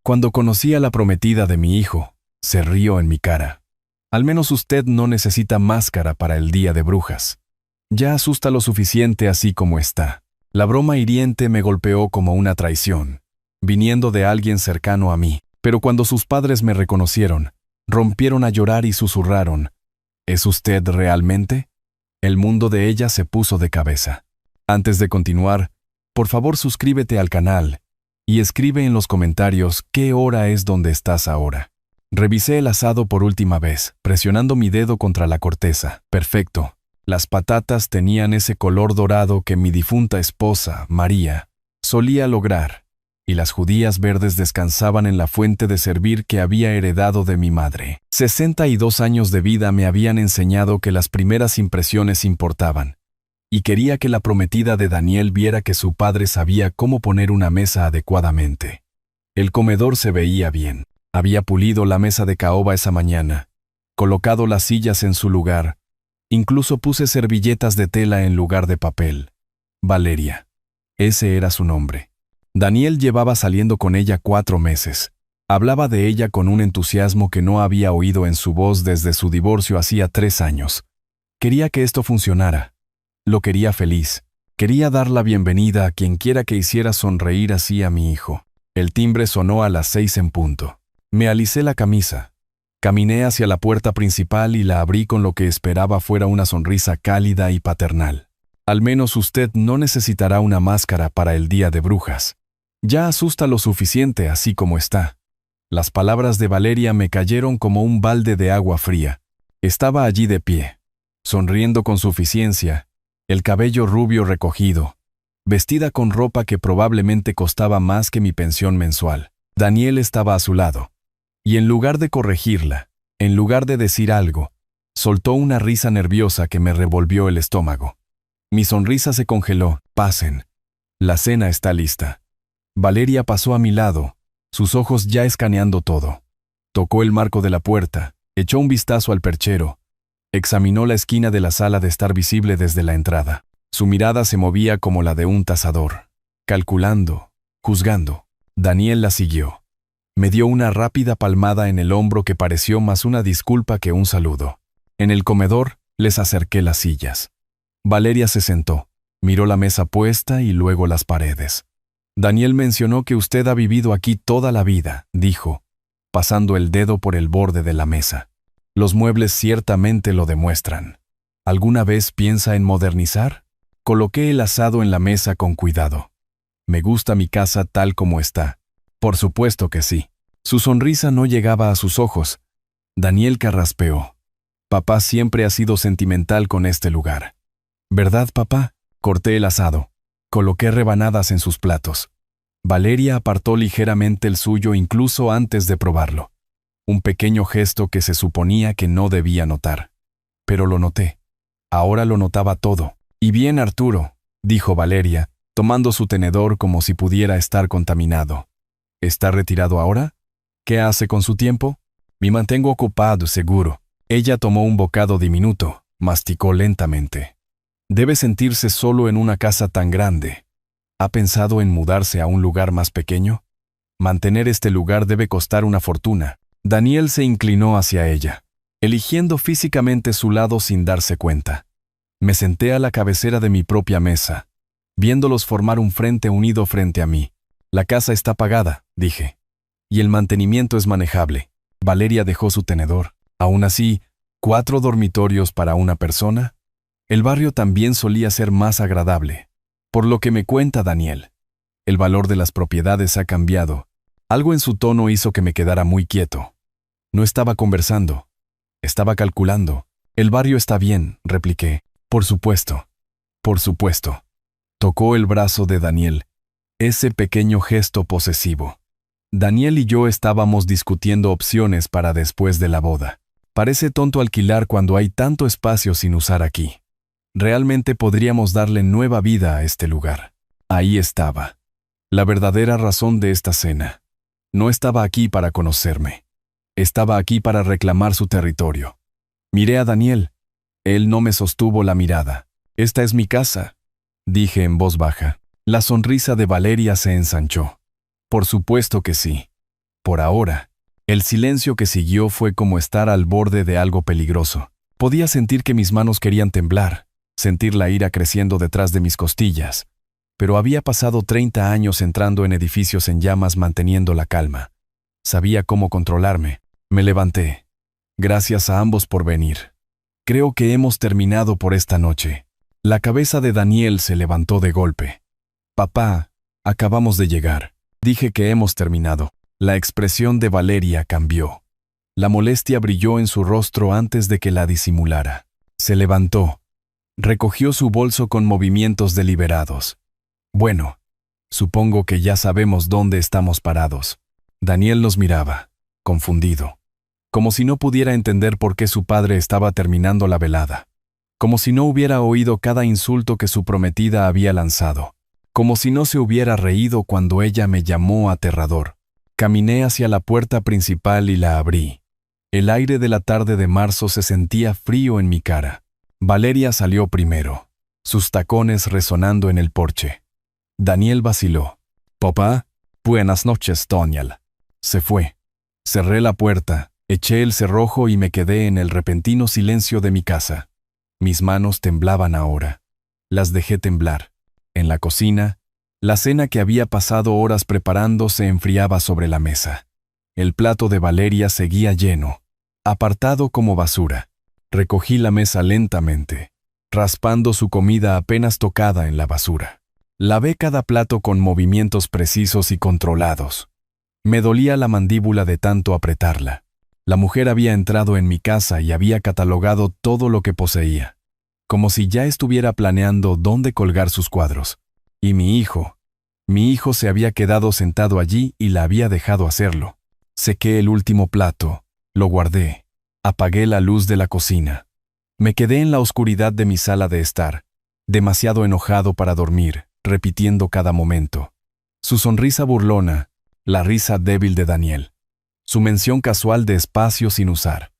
Cuando conocí a la prometida de mi hijo, se rió en mi cara. Al menos usted no necesita máscara para el día de brujas. Ya asusta lo suficiente así como está. La broma hiriente me golpeó como una traición, viniendo de alguien cercano a mí. Pero cuando sus padres me reconocieron, rompieron a llorar y susurraron: ¿Es usted realmente? El mundo de ella se puso de cabeza. Antes de continuar, por favor suscríbete al canal y escribe en los comentarios qué hora es donde estás ahora. Revisé el asado por última vez, presionando mi dedo contra la corteza. Perfecto. Las patatas tenían ese color dorado que mi difunta esposa, María, solía lograr, y las judías verdes descansaban en la fuente de servir que había heredado de mi madre. 62 años de vida me habían enseñado que las primeras impresiones importaban, y quería que la prometida de Daniel viera que su padre sabía cómo poner una mesa adecuadamente. El comedor se veía bien. Había pulido la mesa de caoba esa mañana, colocado las sillas en su lugar, incluso puse servilletas de tela en lugar de papel. Valeria. Ese era su nombre. Daniel llevaba saliendo con ella 4 meses. Hablaba de ella con un entusiasmo que no había oído en su voz desde su divorcio hacía 3 años. Quería que esto funcionara. Lo quería feliz. Quería dar la bienvenida a quien quiera que hiciera sonreír así a mi hijo. El timbre sonó a las 6 en punto. Me alisé la camisa. Caminé hacia la puerta principal y la abrí con lo que esperaba fuera una sonrisa cálida y paternal. Al menos usted no necesitará una máscara para el día de brujas. Ya asusta lo suficiente así como está. Las palabras de Valeria me cayeron como un balde de agua fría. Estaba allí de pie, sonriendo con suficiencia, el cabello rubio recogido, vestida con ropa que probablemente costaba más que mi pensión mensual. Daniel estaba a su lado. Y en lugar de corregirla, en lugar de decir algo, soltó una risa nerviosa que me revolvió el estómago. Mi sonrisa se congeló. Pasen. La cena está lista. Valeria pasó a mi lado, sus ojos ya escaneando todo. Tocó el marco de la puerta, echó un vistazo al perchero, examinó la esquina de la sala de estar visible desde la entrada. Su mirada se movía como la de un tasador, calculando, juzgando. Daniel la siguió. Me dio una rápida palmada en el hombro que pareció más una disculpa que un saludo. En el comedor, les acerqué las sillas. Valeria se sentó, miró la mesa puesta y luego las paredes. Daniel mencionó que usted ha vivido aquí toda la vida, dijo, pasando el dedo por el borde de la mesa. Los muebles ciertamente lo demuestran. ¿Alguna vez piensa en modernizar? Coloqué el asado en la mesa con cuidado. Me gusta mi casa tal como está. Por supuesto que sí. Su sonrisa no llegaba a sus ojos. Daniel carraspeó. Papá siempre ha sido sentimental con este lugar. ¿Verdad, papá? Corté el asado. Coloqué rebanadas en sus platos. Valeria apartó ligeramente el suyo incluso antes de probarlo. Un pequeño gesto que se suponía que no debía notar. Pero lo noté. Ahora lo notaba todo. Y bien, Arturo, dijo Valeria, tomando su tenedor como si pudiera estar contaminado. ¿Está retirado ahora? ¿Qué hace con su tiempo? Me mantengo ocupado, seguro. Ella tomó un bocado diminuto, masticó lentamente. Debe sentirse solo en una casa tan grande. ¿Ha pensado en mudarse a un lugar más pequeño? Mantener este lugar debe costar una fortuna. Daniel se inclinó hacia ella, eligiendo físicamente su lado sin darse cuenta. Me senté a la cabecera de mi propia mesa, viéndolos formar un frente unido frente a mí. La casa está pagada, dije. Y el mantenimiento es manejable. Valeria dejó su tenedor. Aún así, 4 dormitorios para una persona. El barrio también solía ser más agradable. Por lo que me cuenta Daniel, el valor de las propiedades ha cambiado. Algo en su tono hizo que me quedara muy quieto. No estaba conversando. Estaba calculando. El barrio está bien, repliqué. Por supuesto. Por supuesto. Tocó el brazo de Daniel. Ese pequeño gesto posesivo. Daniel y yo estábamos discutiendo opciones para después de la boda. Parece tonto alquilar cuando hay tanto espacio sin usar aquí. Realmente podríamos darle nueva vida a este lugar. Ahí estaba. La verdadera razón de esta cena. No estaba aquí para conocerme. Estaba aquí para reclamar su territorio. Miré a Daniel. Él no me sostuvo la mirada. Esta es mi casa, dije en voz baja. La sonrisa de Valeria se ensanchó. Por supuesto que sí. por ahora. El silencio que siguió fue como estar al borde de algo peligroso. Podía sentir que mis manos querían temblar, sentir la ira creciendo detrás de mis costillas. Pero había pasado 30 años entrando en edificios en llamas manteniendo la calma. Sabía cómo controlarme. Me levanté. Gracias a ambos por venir. Creo que hemos terminado por esta noche. La cabeza de Daniel se levantó de golpe. Papá, acabamos de llegar. Dije que hemos terminado. La expresión de Valeria cambió. La molestia brilló en su rostro antes de que la disimulara. Se levantó. Recogió su bolso con movimientos deliberados. Bueno, supongo que ya sabemos dónde estamos parados. Daniel nos miraba, confundido. Como si no pudiera entender por qué su padre estaba terminando la velada. Como si no hubiera oído cada insulto que su prometida había lanzado. Como si no se hubiera reído cuando ella me llamó aterrador. Caminé hacia la puerta principal y la abrí. El aire de la tarde de marzo se sentía frío en mi cara. Valeria salió primero, sus tacones resonando en el porche. Daniel vaciló. Papá, buenas noches, Daniel. Se fue. Cerré la puerta, eché el cerrojo y me quedé en el repentino silencio de mi casa. Mis manos temblaban ahora. Las dejé temblar. En la cocina, la cena que había pasado horas preparando se enfriaba sobre la mesa. El plato de Valeria seguía lleno, apartado como basura. Recogí la mesa lentamente, raspando su comida apenas tocada en la basura. Lavé cada plato con movimientos precisos y controlados. Me dolía la mandíbula de tanto apretarla. La mujer había entrado en mi casa y había catalogado todo lo que poseía, como si ya estuviera planeando dónde colgar sus cuadros. Y mi hijo se había quedado sentado allí y la había dejado hacerlo. Sequé el último plato, lo guardé, apagué la luz de la cocina. Me quedé en la oscuridad de mi sala de estar, demasiado enojado para dormir, repitiendo cada momento. Su sonrisa burlona, la risa débil de Daniel. Su mención casual de espacio sin usar.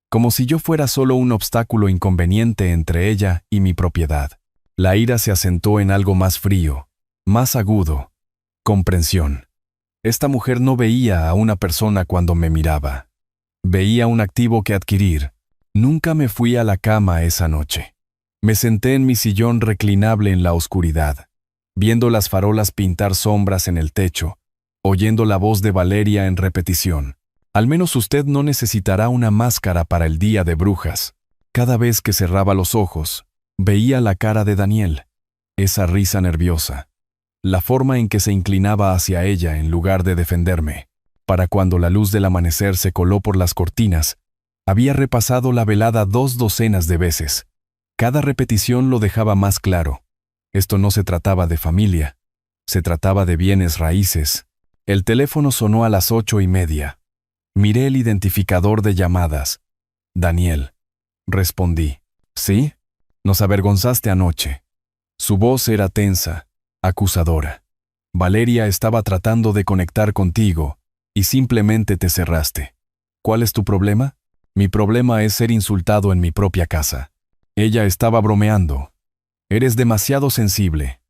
Como si yo fuera solo un obstáculo inconveniente entre ella y mi propiedad. La ira se asentó en algo más frío, más agudo. Comprensión. Esta mujer no veía a una persona cuando me miraba. Veía un activo que adquirir. Nunca me fui a la cama esa noche. Me senté en mi sillón reclinable en la oscuridad, viendo las farolas pintar sombras en el techo, oyendo la voz de Valeria en repetición. Al menos usted no necesitará una máscara para el día de brujas. Cada vez que cerraba los ojos, veía la cara de Daniel, esa risa nerviosa, la forma en que se inclinaba hacia ella en lugar de defenderme. Para cuando la luz del amanecer se coló por las cortinas, había repasado la velada 2 docenas de veces. Cada repetición lo dejaba más claro. Esto no se trataba de familia, se trataba de bienes raíces. El teléfono sonó a las 8:30. Miré el identificador de llamadas. Daniel. Respondí. ¿Sí? Nos avergonzaste anoche. Su voz era tensa, acusadora. Valeria estaba tratando de conectar contigo y simplemente te cerraste. ¿Cuál es tu problema? Mi problema es ser insultado en mi propia casa. Ella estaba bromeando. Eres demasiado sensible.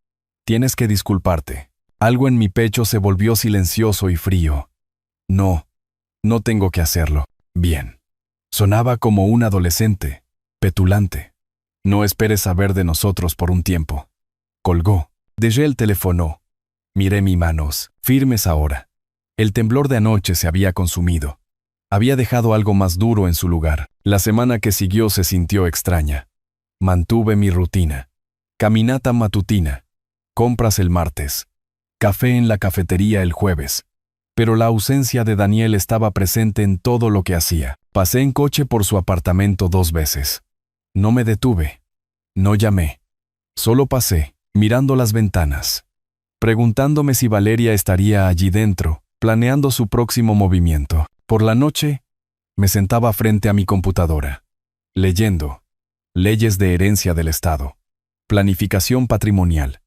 Tienes que disculparte. Algo en mi pecho se volvió silencioso y frío. No tengo que hacerlo. Bien. Sonaba como un adolescente, petulante. No esperes saber de nosotros por un tiempo. Colgó. Dejé el teléfono. Miré mis manos, firmes ahora. El temblor de anoche se había consumido. Había dejado algo más duro en su lugar. La semana que siguió se sintió extraña. Mantuve mi rutina. Caminata matutina. Compras el martes. Café en la cafetería el jueves. Pero la ausencia de Daniel estaba presente en todo lo que hacía. Pasé en coche por su apartamento 2 veces. No me detuve. No llamé. Solo pasé, mirando las ventanas. Preguntándome si Valeria estaría allí dentro, planeando su próximo movimiento. Por la noche, me sentaba frente a mi computadora, leyendo. Leyes de herencia del Estado. Planificación patrimonial.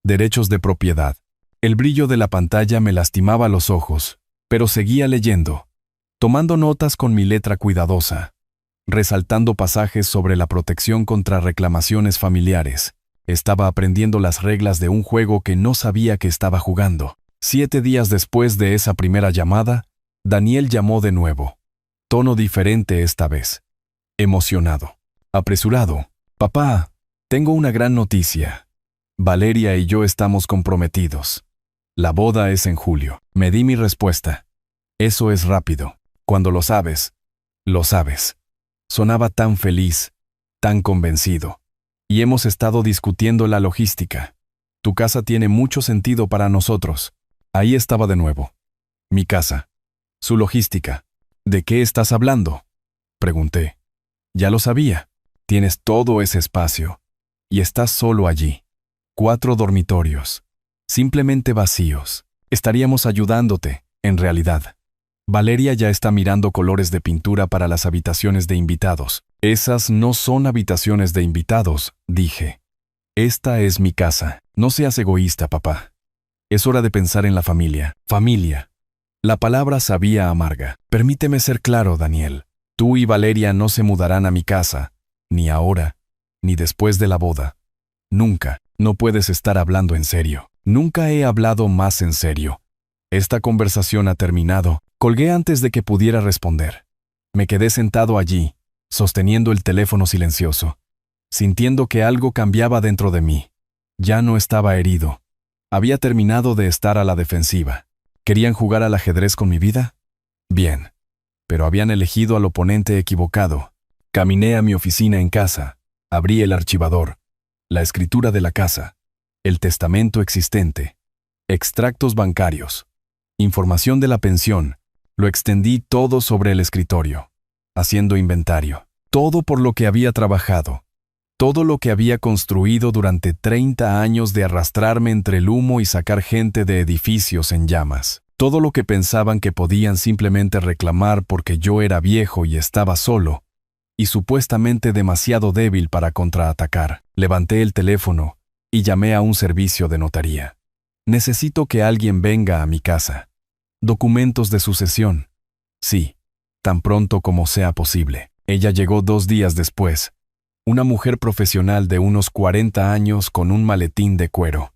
Derechos de propiedad. El brillo de la pantalla me lastimaba los ojos, pero seguía leyendo, tomando notas con mi letra cuidadosa, resaltando pasajes sobre la protección contra reclamaciones familiares. Estaba aprendiendo las reglas de un juego que no sabía que estaba jugando. 7 días después de esa primera llamada, Daniel llamó de nuevo. Tono diferente esta vez. Emocionado. Apresurado. Papá, tengo una gran noticia. Valeria y yo estamos comprometidos. La boda es en julio. Me di mi respuesta. Eso es rápido. Cuando lo sabes, lo sabes. Sonaba tan feliz, tan convencido. Y hemos estado discutiendo la logística. Tu casa tiene mucho sentido para nosotros. Ahí estaba de nuevo. Mi casa. Su logística. ¿De qué estás hablando? Pregunté. Ya lo sabía. Tienes todo ese espacio. Y estás solo allí. 4 dormitorios. Simplemente vacíos. Estaríamos ayudándote, en realidad. Valeria ya está mirando colores de pintura para las habitaciones de invitados. Esas no son habitaciones de invitados, dije. Esta es mi casa. No seas egoísta, papá. Es hora de pensar en la familia. Familia. La palabra sabía amarga. Permíteme ser claro, Daniel. Tú y Valeria no se mudarán a mi casa, ni ahora, ni después de la boda. Nunca. No puedes estar hablando en serio. Nunca he hablado más en serio. Esta conversación ha terminado. Colgué antes de que pudiera responder. Me quedé sentado allí, sosteniendo el teléfono silencioso, sintiendo que algo cambiaba dentro de mí. Ya no estaba herido. Había terminado de estar a la defensiva. ¿Querían jugar al ajedrez con mi vida? Bien. Pero habían elegido al oponente equivocado. Caminé a mi oficina en casa. Abrí el archivador. La escritura de la casa. El testamento existente. Extractos bancarios. Información de la pensión. Lo extendí todo sobre el escritorio, haciendo inventario. Todo por lo que había trabajado. Todo lo que había construido durante 30 años de arrastrarme entre el humo y sacar gente de edificios en llamas. Todo lo que pensaban que podían simplemente reclamar porque yo era viejo y estaba solo, y supuestamente demasiado débil para contraatacar. Levanté el teléfono y llamé a un servicio de notaría. Necesito que alguien venga a mi casa. Documentos de sucesión. Sí, tan pronto como sea posible. Ella llegó 2 días después. Una mujer profesional de unos 40 años con un maletín de cuero.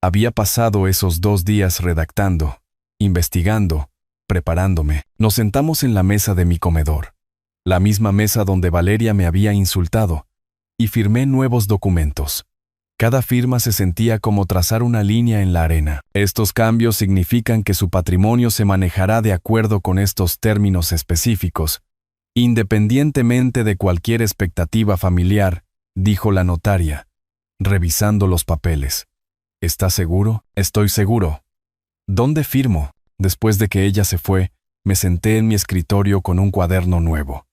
Había pasado esos 2 días redactando, investigando, preparándome. Nos sentamos en la mesa de mi comedor, la misma mesa donde Valeria me había insultado, y firmé nuevos documentos. Cada firma se sentía como trazar una línea en la arena. Estos cambios significan que su patrimonio se manejará de acuerdo con estos términos específicos, independientemente de cualquier expectativa familiar, dijo la notaria, revisando los papeles. ¿Estás seguro? Estoy seguro. ¿Dónde firmo? Después de que ella se fue, me senté en mi escritorio con un cuaderno nuevo.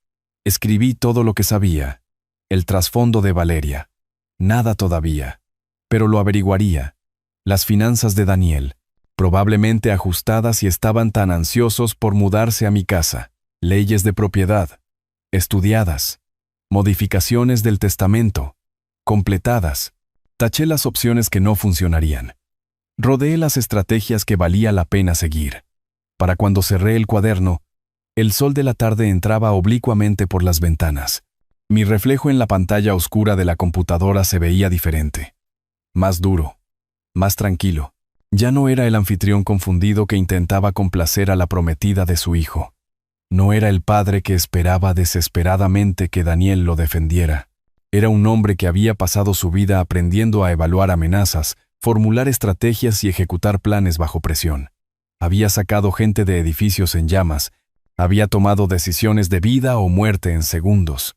Escribí todo lo que sabía. El trasfondo de Valeria. Nada todavía. Pero lo averiguaría. Las finanzas de Daniel, probablemente ajustadas y estaban tan ansiosos por mudarse a mi casa. Leyes de propiedad. Estudiadas. Modificaciones del testamento. Completadas. Taché las opciones que no funcionarían. Rodeé las estrategias que valía la pena seguir. Para cuando cerré el cuaderno, el sol de la tarde entraba oblicuamente por las ventanas. Mi reflejo en la pantalla oscura de la computadora se veía diferente. Más duro. Más tranquilo. Ya no era el anfitrión confundido que intentaba complacer a la prometida de su hijo. No era el padre que esperaba desesperadamente que Daniel lo defendiera. Era un hombre que había pasado su vida aprendiendo a evaluar amenazas, formular estrategias y ejecutar planes bajo presión. Había sacado gente de edificios en llamas. Había tomado decisiones de vida o muerte en segundos.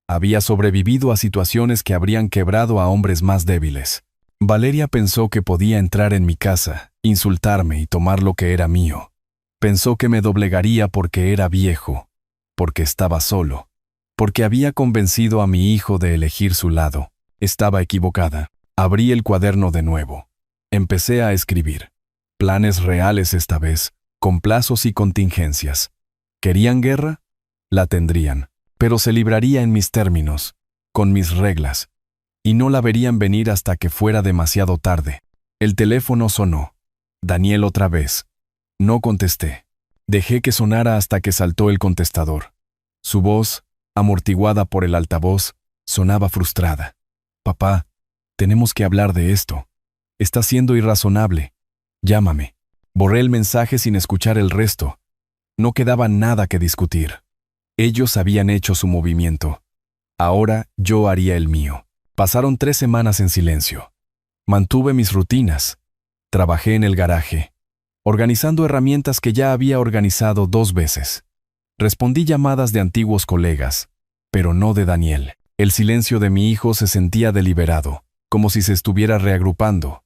Había sobrevivido a situaciones que habrían quebrado a hombres más débiles. Valeria pensó que podía entrar en mi casa, insultarme y tomar lo que era mío. Pensó que me doblegaría porque era viejo, porque estaba solo, porque había convencido a mi hijo de elegir su lado. Estaba equivocada. Abrí el cuaderno de nuevo. Empecé a escribir. Planes reales esta vez, con plazos y contingencias. ¿Querían guerra? La tendrían, pero se libraría en mis términos, con mis reglas, y no la verían venir hasta que fuera demasiado tarde. El teléfono sonó. Daniel otra vez. No contesté. Dejé que sonara hasta que saltó el contestador. Su voz, amortiguada por el altavoz, sonaba frustrada. Papá, tenemos que hablar de esto. Está siendo irrazonable. Llámame. Borré el mensaje sin escuchar el resto. No quedaba nada que discutir. Ellos habían hecho su movimiento. Ahora yo haría el mío. Pasaron 3 semanas en silencio. Mantuve mis rutinas. Trabajé en el garaje, organizando herramientas que ya había organizado 2 veces. Respondí llamadas de antiguos colegas, pero no de Daniel. El silencio de mi hijo se sentía deliberado, como si se estuviera reagrupando.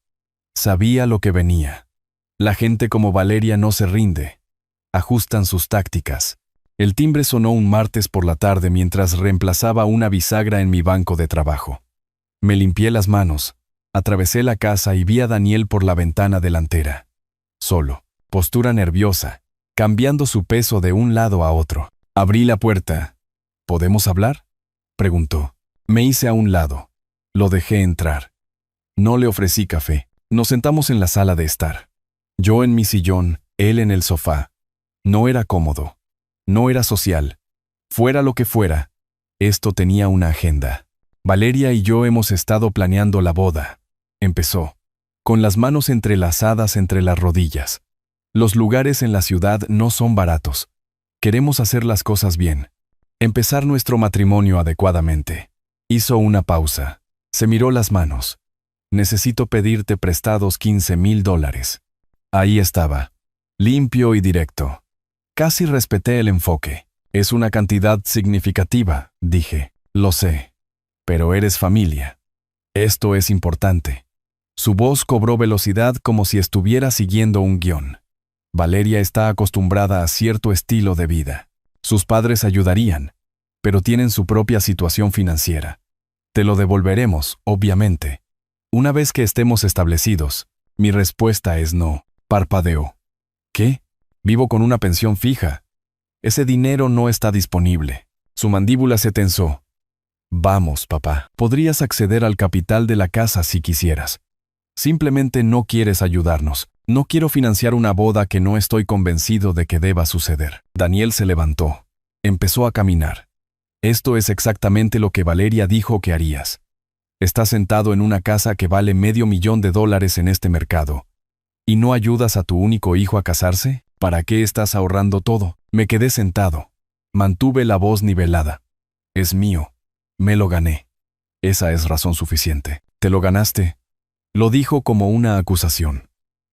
Sabía lo que venía. La gente como Valeria no se rinde. Ajustan sus tácticas. El timbre sonó un martes por la tarde mientras reemplazaba una bisagra en mi banco de trabajo. Me limpié las manos, atravesé la casa y vi a Daniel por la ventana delantera. Solo, postura nerviosa, cambiando su peso de un lado a otro. Abrí la puerta. ¿Podemos hablar?, preguntó. Me hice a un lado. Lo dejé entrar. No le ofrecí café. Nos sentamos en la sala de estar. Yo en mi sillón, él en el sofá. No era cómodo. No era social. Fuera lo que fuera, esto tenía una agenda. Valeria y yo hemos estado planeando la boda. Empezó, con las manos entrelazadas entre las rodillas. Los lugares en la ciudad no son baratos. Queremos hacer las cosas bien. Empezar nuestro matrimonio adecuadamente. Hizo una pausa. Se miró las manos. Necesito pedirte prestados $15,000. Ahí estaba, limpio y directo. Casi respeté el enfoque. Es una cantidad significativa, dije. Lo sé. Pero eres familia. Esto es importante. Su voz cobró velocidad como si estuviera siguiendo un guión. Valeria está acostumbrada a cierto estilo de vida. Sus padres ayudarían, pero tienen su propia situación financiera. Te lo devolveremos, obviamente. Una vez que estemos establecidos, mi respuesta es no. Parpadeó. ¿Qué? Vivo con una pensión fija. Ese dinero no está disponible. Su mandíbula se tensó. Vamos, papá. Podrías acceder al capital de la casa si quisieras. Simplemente no quieres ayudarnos. No quiero financiar una boda que no estoy convencido de que deba suceder. Daniel se levantó. Empezó a caminar. Esto es exactamente lo que Valeria dijo que harías. Estás sentado en una casa que vale $500,000 en este mercado. ¿Y no ayudas a tu único hijo a casarse? ¿Para qué estás ahorrando todo? Me quedé sentado. Mantuve la voz nivelada. Es mío. Me lo gané. Esa es razón suficiente. ¿Te lo ganaste? Lo dijo como una acusación.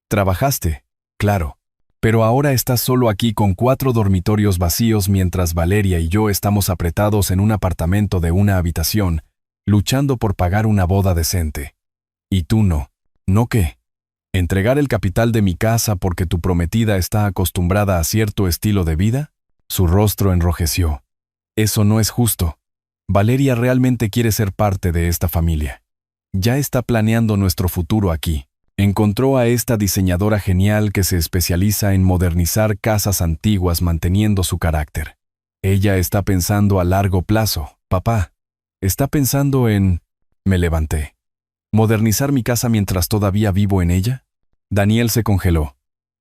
Trabajaste, claro. Pero ahora estás solo aquí con 4 dormitorios vacíos mientras Valeria y yo estamos apretados en un apartamento de una habitación, luchando por pagar una boda decente. Y tú no. ¿No qué? ¿Entregar el capital de mi casa porque tu prometida está acostumbrada a cierto estilo de vida? Su rostro enrojeció. Eso no es justo. Valeria realmente quiere ser parte de esta familia. Ya está planeando nuestro futuro aquí. Encontró a esta diseñadora genial que se especializa en modernizar casas antiguas manteniendo su carácter. Ella está pensando a largo plazo, papá. Está pensando en... Me levanté. ¿Modernizar mi casa mientras todavía vivo en ella? Daniel se congeló.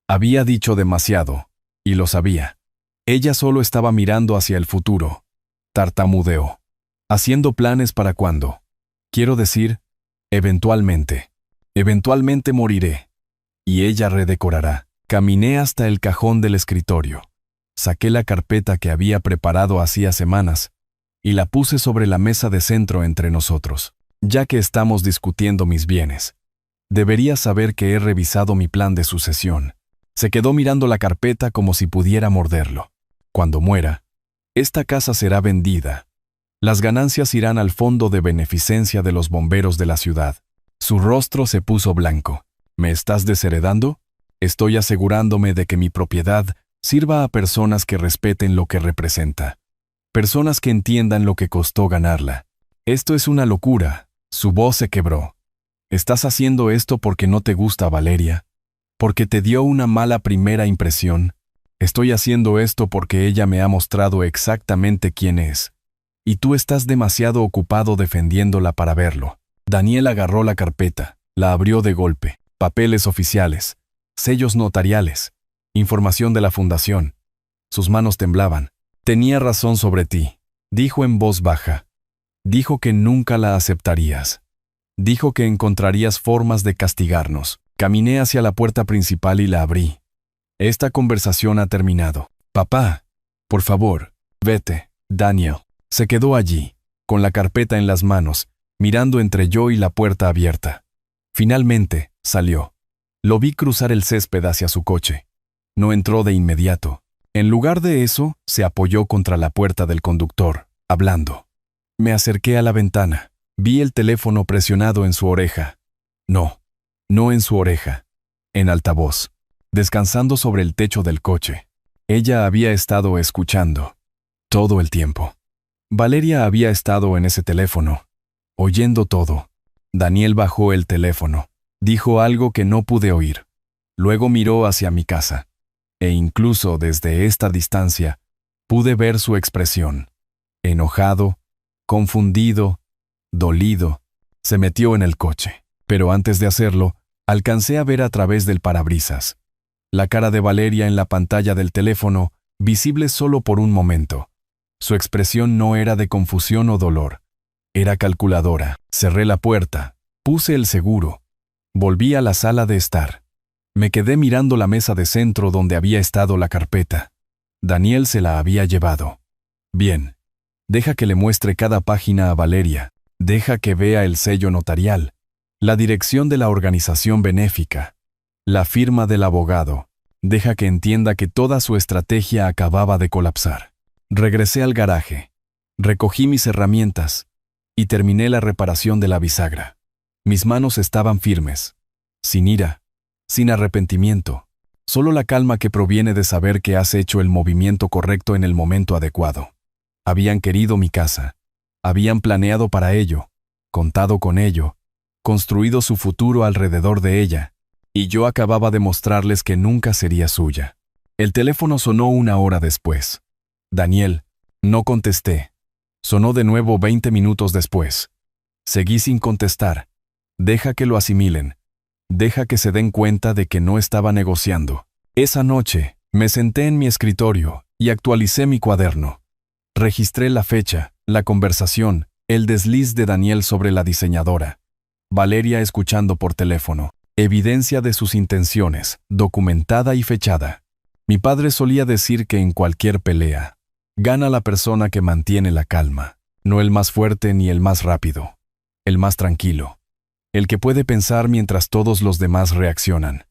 Había dicho demasiado, y lo sabía. Ella solo estaba mirando hacia el futuro. Tartamudeó. ¿Haciendo planes para cuándo? Quiero decir, eventualmente. Eventualmente moriré. Y ella redecorará. Caminé hasta el cajón del escritorio. Saqué la carpeta que había preparado hacía semanas y la puse sobre la mesa de centro entre nosotros. Ya que estamos discutiendo mis bienes, deberías saber que he revisado mi plan de sucesión. Se quedó mirando la carpeta como si pudiera morderlo. Cuando muera, esta casa será vendida. Las ganancias irán al fondo de beneficencia de los bomberos de la ciudad. Su rostro se puso blanco. ¿Me estás desheredando? Estoy asegurándome de que mi propiedad sirva a personas que respeten lo que representa. Personas que entiendan lo que costó ganarla. Esto es una locura. Su voz se quebró. ¿Estás haciendo esto porque no te gusta Valeria? ¿Porque te dio una mala primera impresión? Estoy haciendo esto porque ella me ha mostrado exactamente quién es. Y tú estás demasiado ocupado defendiéndola para verlo. Daniel agarró la carpeta, la abrió de golpe. Papeles oficiales, sellos notariales, información de la fundación. Sus manos temblaban. Tenía razón sobre ti, dijo en voz baja. Dijo que nunca la aceptarías. Dijo que encontrarías formas de castigarnos. Caminé hacia la puerta principal y la abrí. Esta conversación ha terminado. Papá, por favor, vete. Daniel se quedó allí, con la carpeta en las manos, mirando entre yo y la puerta abierta. Finalmente, salió. Lo vi cruzar el césped hacia su coche. No entró de inmediato. En lugar de eso, se apoyó contra la puerta del conductor, hablando. Me acerqué a la ventana. Vi el teléfono presionado en su oreja. No en su oreja. En altavoz, descansando sobre el techo del coche. Ella había estado escuchando. Todo el tiempo. Valeria había estado en ese teléfono, oyendo todo. Daniel bajó el teléfono. Dijo algo que no pude oír. Luego miró hacia mi casa. E incluso desde esta distancia, pude ver su expresión. Enojado, confundido, dolido. Se metió en el coche. Pero antes de hacerlo, alcancé a ver a través del parabrisas. La cara de Valeria en la pantalla del teléfono, visible solo por un momento. Su expresión no era de confusión o dolor. Era calculadora. Cerré la puerta. Puse el seguro. Volví a la sala de estar. Me quedé mirando la mesa de centro donde había estado la carpeta. Daniel se la había llevado. Bien. Deja que le muestre cada página a Valeria. Deja que vea el sello notarial. La dirección de la organización benéfica. La firma del abogado. Deja que entienda que toda su estrategia acababa de colapsar. Regresé al garaje. Recogí mis herramientas y terminé la reparación de la bisagra. Mis manos estaban firmes, sin ira, sin arrepentimiento, solo la calma que proviene de saber que has hecho el movimiento correcto en el momento adecuado. Habían querido mi casa, habían planeado para ello, contado con ello, construido su futuro alrededor de ella, y yo acababa de mostrarles que nunca sería suya. El teléfono sonó 1 hora después. Daniel, no contesté. Sonó de nuevo 20 minutos después. Seguí sin contestar. Deja que lo asimilen. Deja que se den cuenta de que no estaba negociando. Esa noche, me senté en mi escritorio y actualicé mi cuaderno. Registré la fecha, la conversación, el desliz de Daniel sobre la diseñadora. Valeria escuchando por teléfono. Evidencia de sus intenciones, documentada y fechada. Mi padre solía decir que en cualquier pelea, gana la persona que mantiene la calma, no el más fuerte ni el más rápido, el más tranquilo, el que puede pensar mientras todos los demás reaccionan.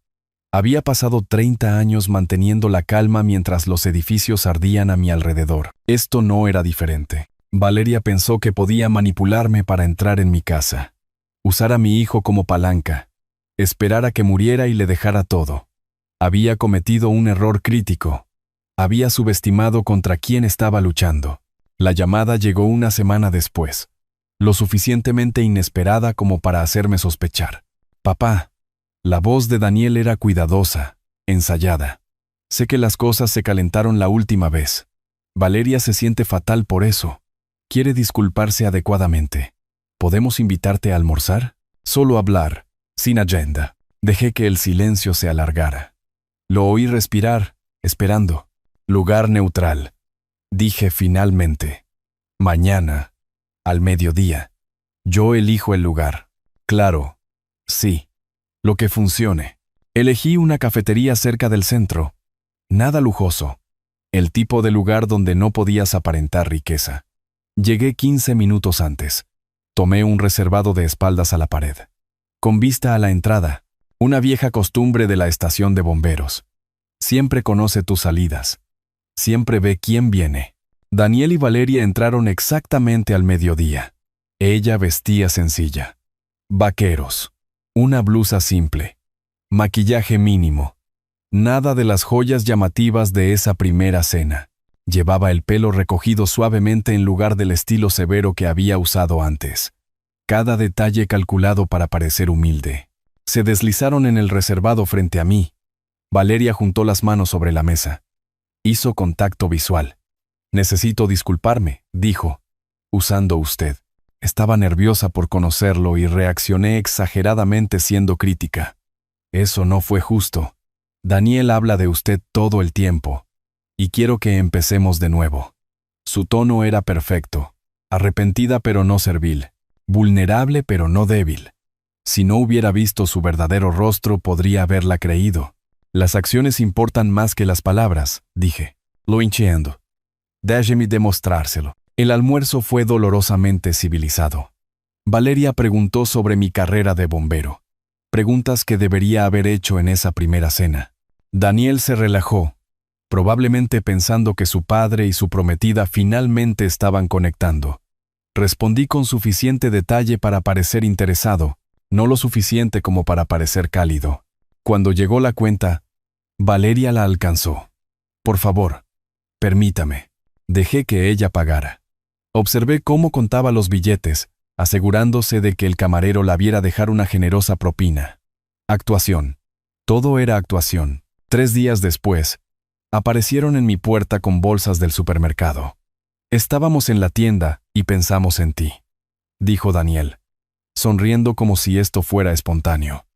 Había pasado 30 años manteniendo la calma mientras los edificios ardían a mi alrededor. Esto no era diferente. Valeria pensó que podía manipularme para entrar en mi casa, usar a mi hijo como palanca, esperar a que muriera y le dejara todo. Había cometido un error crítico. Había subestimado contra quién estaba luchando. La llamada llegó 1 semana después, lo suficientemente inesperada como para hacerme sospechar. Papá. La voz de Daniel era cuidadosa, ensayada. Sé que las cosas se calentaron la última vez. Valeria se siente fatal por eso. Quiere disculparse adecuadamente. ¿Podemos invitarte a almorzar? Solo hablar, sin agenda. Dejé que el silencio se alargara. Lo oí respirar, esperando. Lugar neutral. Dije finalmente. Mañana, al mediodía. Yo elijo el lugar. Claro, sí. Lo que funcione. Elegí una cafetería cerca del centro. Nada lujoso. El tipo de lugar donde no podías aparentar riqueza. Llegué 15 minutos antes. Tomé un reservado de espaldas a la pared. Con vista a la entrada, una vieja costumbre de la estación de bomberos. Siempre conoce tus salidas. Siempre ve quién viene. Daniel y Valeria entraron exactamente al mediodía. Ella vestía sencilla. Vaqueros. Una blusa simple. Maquillaje mínimo. Nada de las joyas llamativas de esa primera cena. Llevaba el pelo recogido suavemente en lugar del estilo severo que había usado antes. Cada detalle calculado para parecer humilde. Se deslizaron en el reservado frente a mí. Valeria juntó las manos sobre la mesa. Hizo contacto visual. Necesito disculparme, dijo. Usando usted. Estaba nerviosa por conocerlo y reaccioné exageradamente siendo crítica. Eso no fue justo. Daniel habla de usted todo el tiempo. Y quiero que empecemos de nuevo. Su tono era perfecto. Arrepentida pero no servil. Vulnerable pero no débil. Si no hubiera visto su verdadero rostro, podría haberla creído. Las acciones importan más que las palabras, dije. Lo entiendo. Déjeme demostrárselo. El almuerzo fue dolorosamente civilizado. Valeria preguntó sobre mi carrera de bombero. Preguntas que debería haber hecho en esa primera cena. Daniel se relajó, probablemente pensando que su padre y su prometida finalmente estaban conectando. Respondí con suficiente detalle para parecer interesado, no lo suficiente como para parecer cálido. Cuando llegó la cuenta, Valeria la alcanzó. Por favor, permítame. Dejé que ella pagara. Observé cómo contaba los billetes, asegurándose de que el camarero la viera dejar una generosa propina. Actuación. Todo era actuación. 3 días después, aparecieron en mi puerta con bolsas del supermercado. Estábamos en la tienda y pensamos en ti, dijo Daniel, sonriendo como si esto fuera espontáneo.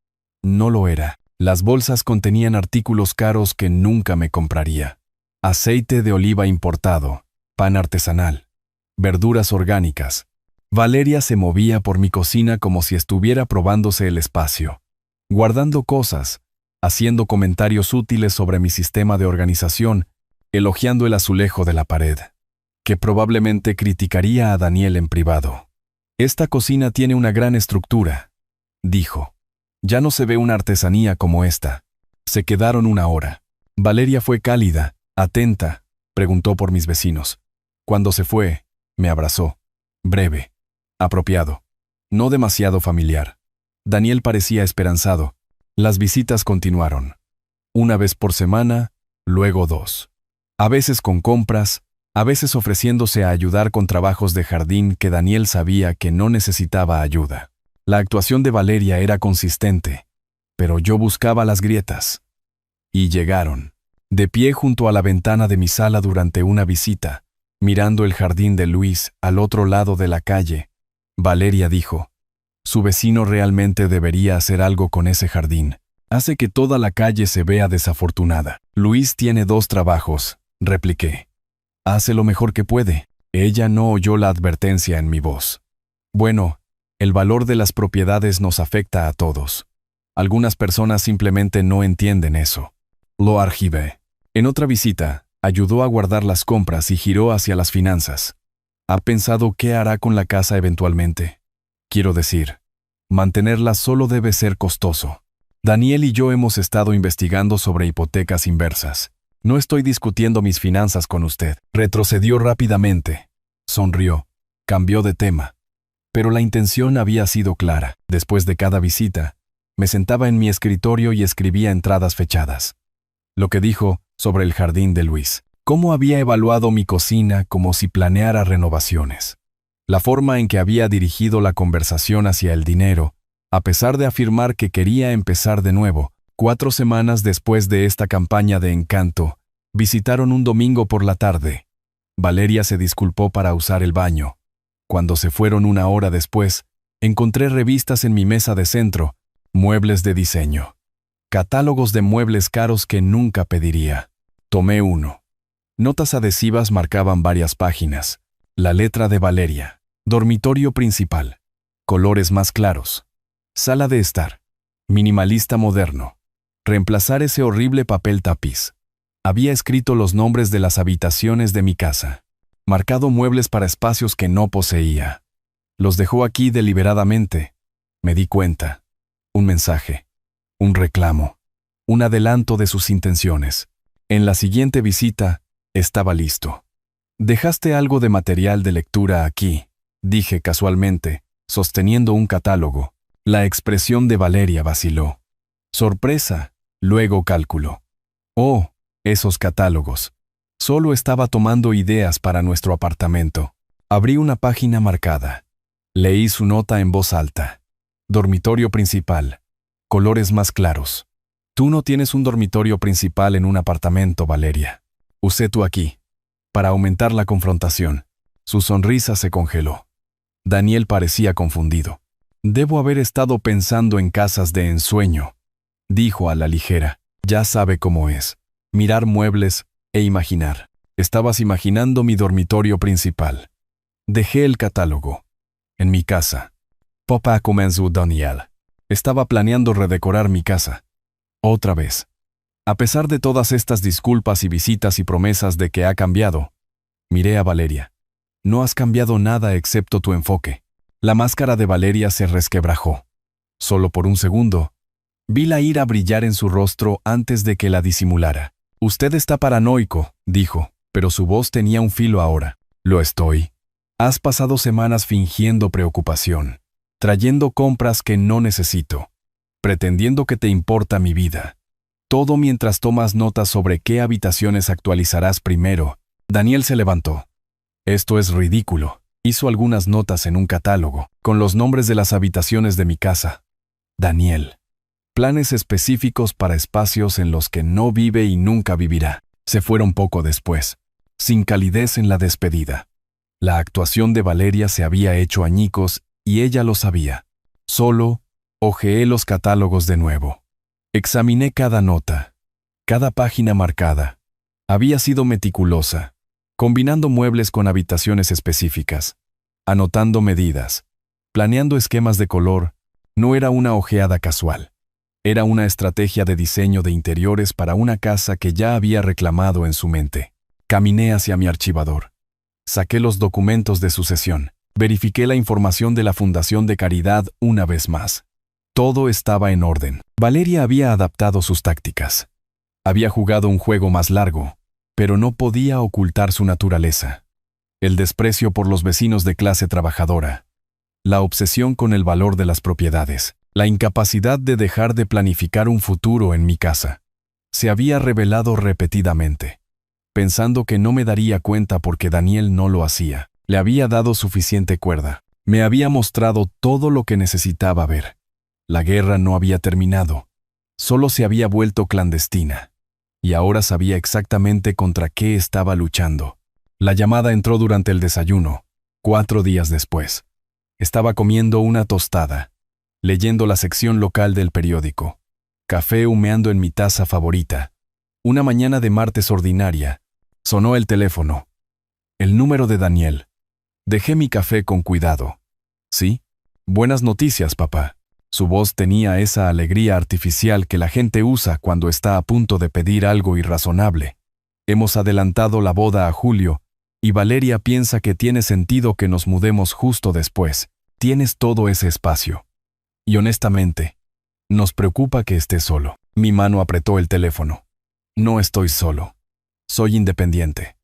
No lo era. Las bolsas contenían artículos caros que nunca me compraría. Aceite de oliva importado, pan artesanal, verduras orgánicas. Valeria se movía por mi cocina como si estuviera probándose el espacio, guardando cosas, haciendo comentarios útiles sobre mi sistema de organización, elogiando el azulejo de la pared, que probablemente criticaría a Daniel en privado. Esta cocina tiene una gran estructura, dijo. Ya no se ve una artesanía como esta. Se quedaron 1 hora. Valeria fue cálida, atenta, preguntó por mis vecinos. Cuando se fue, me abrazó. Breve, apropiado, no demasiado familiar. Daniel parecía esperanzado. Las visitas continuaron. 1 vez por semana, luego 2. A veces con compras, a veces ofreciéndose a ayudar con trabajos de jardín que Daniel sabía que no necesitaba ayuda. La actuación de Valeria era consistente, pero yo buscaba las grietas. Y llegaron. De pie junto a la ventana de mi sala durante una visita, mirando el jardín de Luis al otro lado de la calle, Valeria dijo, su vecino realmente debería hacer algo con ese jardín. Hace que toda la calle se vea desafortunada. Luis tiene 2 trabajos, repliqué. Hace lo mejor que puede. Ella no oyó la advertencia en mi voz. Bueno, el valor de las propiedades nos afecta a todos. Algunas personas simplemente no entienden eso. Lo archivé. En otra visita, ayudó a guardar las compras y giró hacia las finanzas. ¿Ha pensado qué hará con la casa eventualmente? Quiero decir, mantenerla solo debe ser costoso. Daniel y yo hemos estado investigando sobre hipotecas inversas. No estoy discutiendo mis finanzas con usted. Retrocedió rápidamente. Sonrió. Cambió de tema. Pero la intención había sido clara. Después de cada visita, me sentaba en mi escritorio y escribía entradas fechadas. Lo que dijo sobre el jardín de Luis. Cómo había evaluado mi cocina como si planeara renovaciones. La forma en que había dirigido la conversación hacia el dinero, a pesar de afirmar que quería empezar de nuevo. 4 semanas después de esta campaña de encanto, visitaron un domingo por la tarde. Valeria se disculpó para usar el baño. Cuando se fueron 1 hora después, encontré revistas en mi mesa de centro, muebles de diseño. Catálogos de muebles caros que nunca pediría. Tomé uno. Notas adhesivas marcaban varias páginas. La letra de Valeria. Dormitorio principal. Colores más claros. Sala de estar. Minimalista moderno. Reemplazar ese horrible papel tapiz. Había escrito los nombres de las habitaciones de mi casa. Marcado muebles para espacios que no poseía. Los dejó aquí deliberadamente. Me di cuenta. Un mensaje. Un reclamo. Un adelanto de sus intenciones. En la siguiente visita, estaba listo. Dejaste algo de material de lectura aquí, dije casualmente, sosteniendo un catálogo. La expresión de Valeria vaciló. Sorpresa, luego cálculo. Oh, esos catálogos. Solo estaba tomando ideas para nuestro apartamento. Abrí una página marcada. Leí su nota en voz alta. Dormitorio principal. Colores más claros. Tú no tienes un dormitorio principal en un apartamento, Valeria. Usé tú aquí. Para aumentar la confrontación. Su sonrisa se congeló. Daniel parecía confundido. Debo haber estado pensando en casas de ensueño, dijo a la ligera. Ya sabe cómo es. Mirar muebles e imaginar. Estabas imaginando mi dormitorio principal. Dejé el catálogo. En mi casa. Papa comenzó Daniel. Estaba planeando redecorar mi casa. Otra vez. A pesar de todas estas disculpas y visitas y promesas de que ha cambiado, miré a Valeria. No has cambiado nada excepto tu enfoque. La máscara de Valeria se resquebrajó. Solo por un segundo, vi la ira brillar en su rostro antes de que la disimulara. Usted está paranoico, dijo, pero su voz tenía un filo ahora. Lo estoy. Has pasado semanas fingiendo preocupación, trayendo compras que no necesito, pretendiendo que te importa mi vida. Todo mientras tomas notas sobre qué habitaciones actualizarás primero. Daniel se levantó. Esto es ridículo. Hizo algunas notas en un catálogo, con los nombres de las habitaciones de mi casa. Daniel. Planes específicos para espacios en los que no vive y nunca vivirá. Se fueron poco después, sin calidez en la despedida. La actuación de Valeria se había hecho añicos y ella lo sabía. Solo hojeé los catálogos de nuevo. Examiné cada nota, cada página marcada. Había sido meticulosa, combinando muebles con habitaciones específicas, anotando medidas, planeando esquemas de color. No era una ojeada casual. Era una estrategia de diseño de interiores para una casa que ya había reclamado en su mente. Caminé hacia mi archivador. Saqué los documentos de sucesión. Verifiqué la información de la Fundación de Caridad una vez más. Todo estaba en orden. Valeria había adaptado sus tácticas. Había jugado un juego más largo, pero no podía ocultar su naturaleza. El desprecio por los vecinos de clase trabajadora. La obsesión con el valor de las propiedades. La incapacidad de dejar de planificar un futuro en mi casa. Se había revelado repetidamente, pensando que no me daría cuenta porque Daniel no lo hacía. Le había dado suficiente cuerda. Me había mostrado todo lo que necesitaba ver. La guerra no había terminado. Solo se había vuelto clandestina. Y ahora sabía exactamente contra qué estaba luchando. La llamada entró durante el desayuno, 4 días después. Estaba comiendo una tostada, leyendo la sección local del periódico. Café humeando en mi taza favorita. Una mañana de martes ordinaria. Sonó el teléfono. El número de Daniel. Dejé mi café con cuidado. ¿Sí? Buenas noticias, papá. Su voz tenía esa alegría artificial que la gente usa cuando está a punto de pedir algo irrazonable. Hemos adelantado la boda a julio, y Valeria piensa que tiene sentido que nos mudemos justo después. Tienes todo ese espacio. Y honestamente, nos preocupa que estés solo. Mi mano apretó el teléfono. No estoy solo. Soy independiente.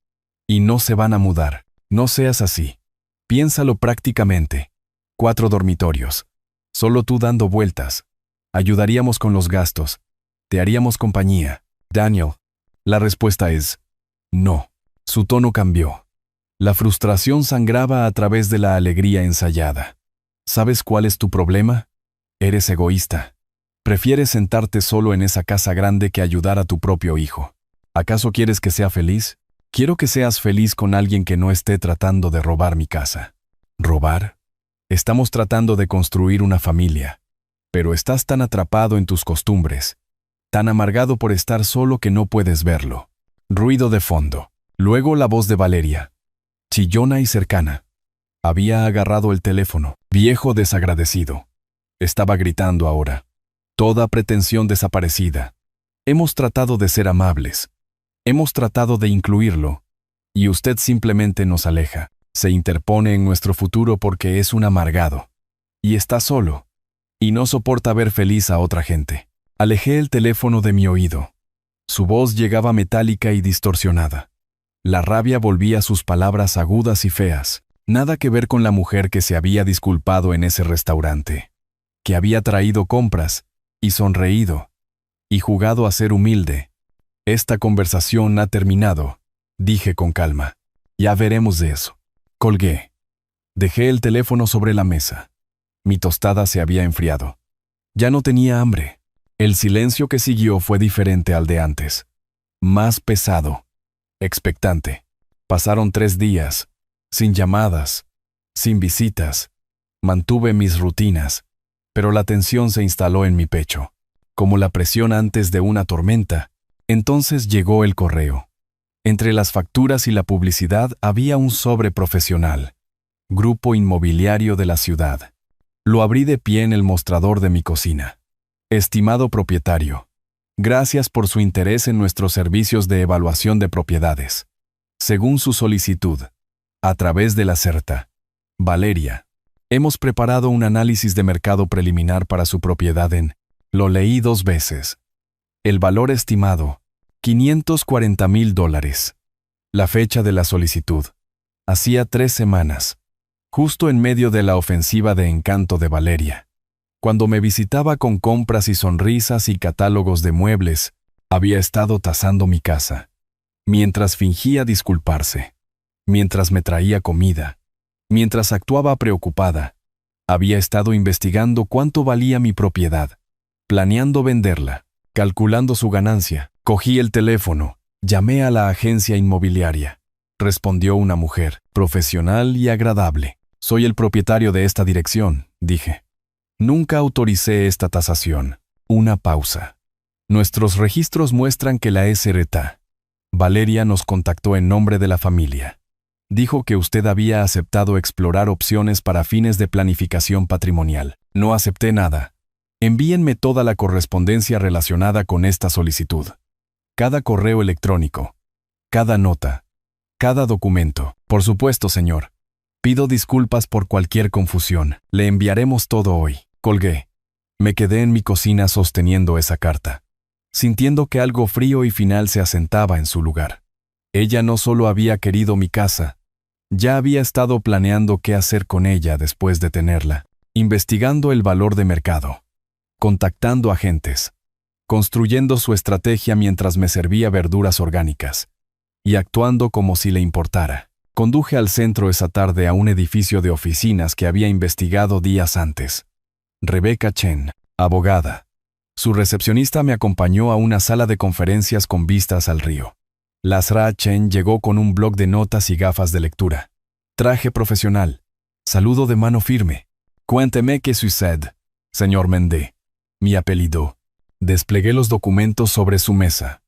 Y no se van a mudar. No seas así. Piénsalo prácticamente. 4 dormitorios. Solo tú dando vueltas. Ayudaríamos con los gastos. Te haríamos compañía. Daniel. La respuesta es no. Su tono cambió. La frustración sangraba a través de la alegría ensayada. ¿Sabes cuál es tu problema? Eres egoísta. Prefieres sentarte solo en esa casa grande que ayudar a tu propio hijo. ¿Acaso quieres que sea feliz? Quiero que seas feliz con alguien que no esté tratando de robar mi casa. ¿Robar? Estamos tratando de construir una familia. Pero estás tan atrapado en tus costumbres, tan amargado por estar solo que no puedes verlo. Ruido de fondo. Luego la voz de Valeria. Chillona y cercana. Había agarrado el teléfono. Viejo desagradecido. Estaba gritando ahora. Toda pretensión desaparecida. Hemos tratado de ser amables. Hemos tratado de incluirlo. Y usted simplemente nos aleja. Se interpone en nuestro futuro porque es un amargado. Y está solo. Y no soporta ver feliz a otra gente. Alejé el teléfono de mi oído. Su voz llegaba metálica y distorsionada. La rabia volvía a sus palabras agudas y feas. Nada que ver con la mujer que se había disculpado en ese restaurante. Que había traído compras, y sonreído, y jugado a ser humilde. Esta conversación ha terminado, dije con calma. Ya veremos de eso. Colgué. Dejé el teléfono sobre la mesa. Mi tostada se había enfriado. Ya no tenía hambre. El silencio que siguió fue diferente al de antes. Más pesado. Expectante. Pasaron 3 días. Sin llamadas. Sin visitas. Mantuve mis rutinas. Pero la tensión se instaló en mi pecho. Como la presión antes de una tormenta. Entonces llegó el correo. Entre las facturas y la publicidad había un sobre profesional. Grupo Inmobiliario de la Ciudad. Lo abrí de pie en el mostrador de mi cocina. Estimado propietario, Gracias por su interés en nuestros servicios de evaluación de propiedades. Según su solicitud, a través de la CERTA, Valeria, hemos preparado un análisis de mercado preliminar para su propiedad en, lo leí 2 veces. El valor estimado, $540,000. La fecha de la solicitud, hacía 3 semanas, justo en medio de la ofensiva de encanto de Valeria. Cuando me visitaba con compras y sonrisas y catálogos de muebles, había estado tasando mi casa. Mientras fingía disculparse, mientras me traía comida, mientras actuaba preocupada, había estado investigando cuánto valía mi propiedad, planeando venderla, calculando su ganancia. Cogí el teléfono, llamé a la agencia inmobiliaria. Respondió una mujer, profesional y agradable. Soy el propietario de esta dirección, dije. Nunca autoricé esta tasación. Una pausa. Nuestros registros muestran que la SRTA. Valeria nos contactó en nombre de la familia. Dijo que usted había aceptado explorar opciones para fines de planificación patrimonial. No acepté nada. Envíenme toda la correspondencia relacionada con esta solicitud. Cada correo electrónico. Cada nota. Cada documento. Por supuesto, señor. Pido disculpas por cualquier confusión. Le enviaremos todo hoy. Colgué. Me quedé en mi cocina sosteniendo esa carta, sintiendo que algo frío y final se asentaba en su lugar. Ella no solo había querido mi casa, ya había estado planeando qué hacer con ella después de tenerla, investigando el valor de mercado, contactando agentes, construyendo su estrategia mientras me servía verduras orgánicas, y actuando como si le importara. Conduje al centro esa tarde a un edificio de oficinas que había investigado días antes. Rebecca Chen, abogada. Su recepcionista me acompañó a una sala de conferencias con vistas al río. Lasra Chen llegó con un bloc de notas y gafas de lectura. Traje profesional. Saludo de mano firme. Cuénteme qué sucede, señor Mende. Mi apellido. Desplegué los documentos sobre su mesa.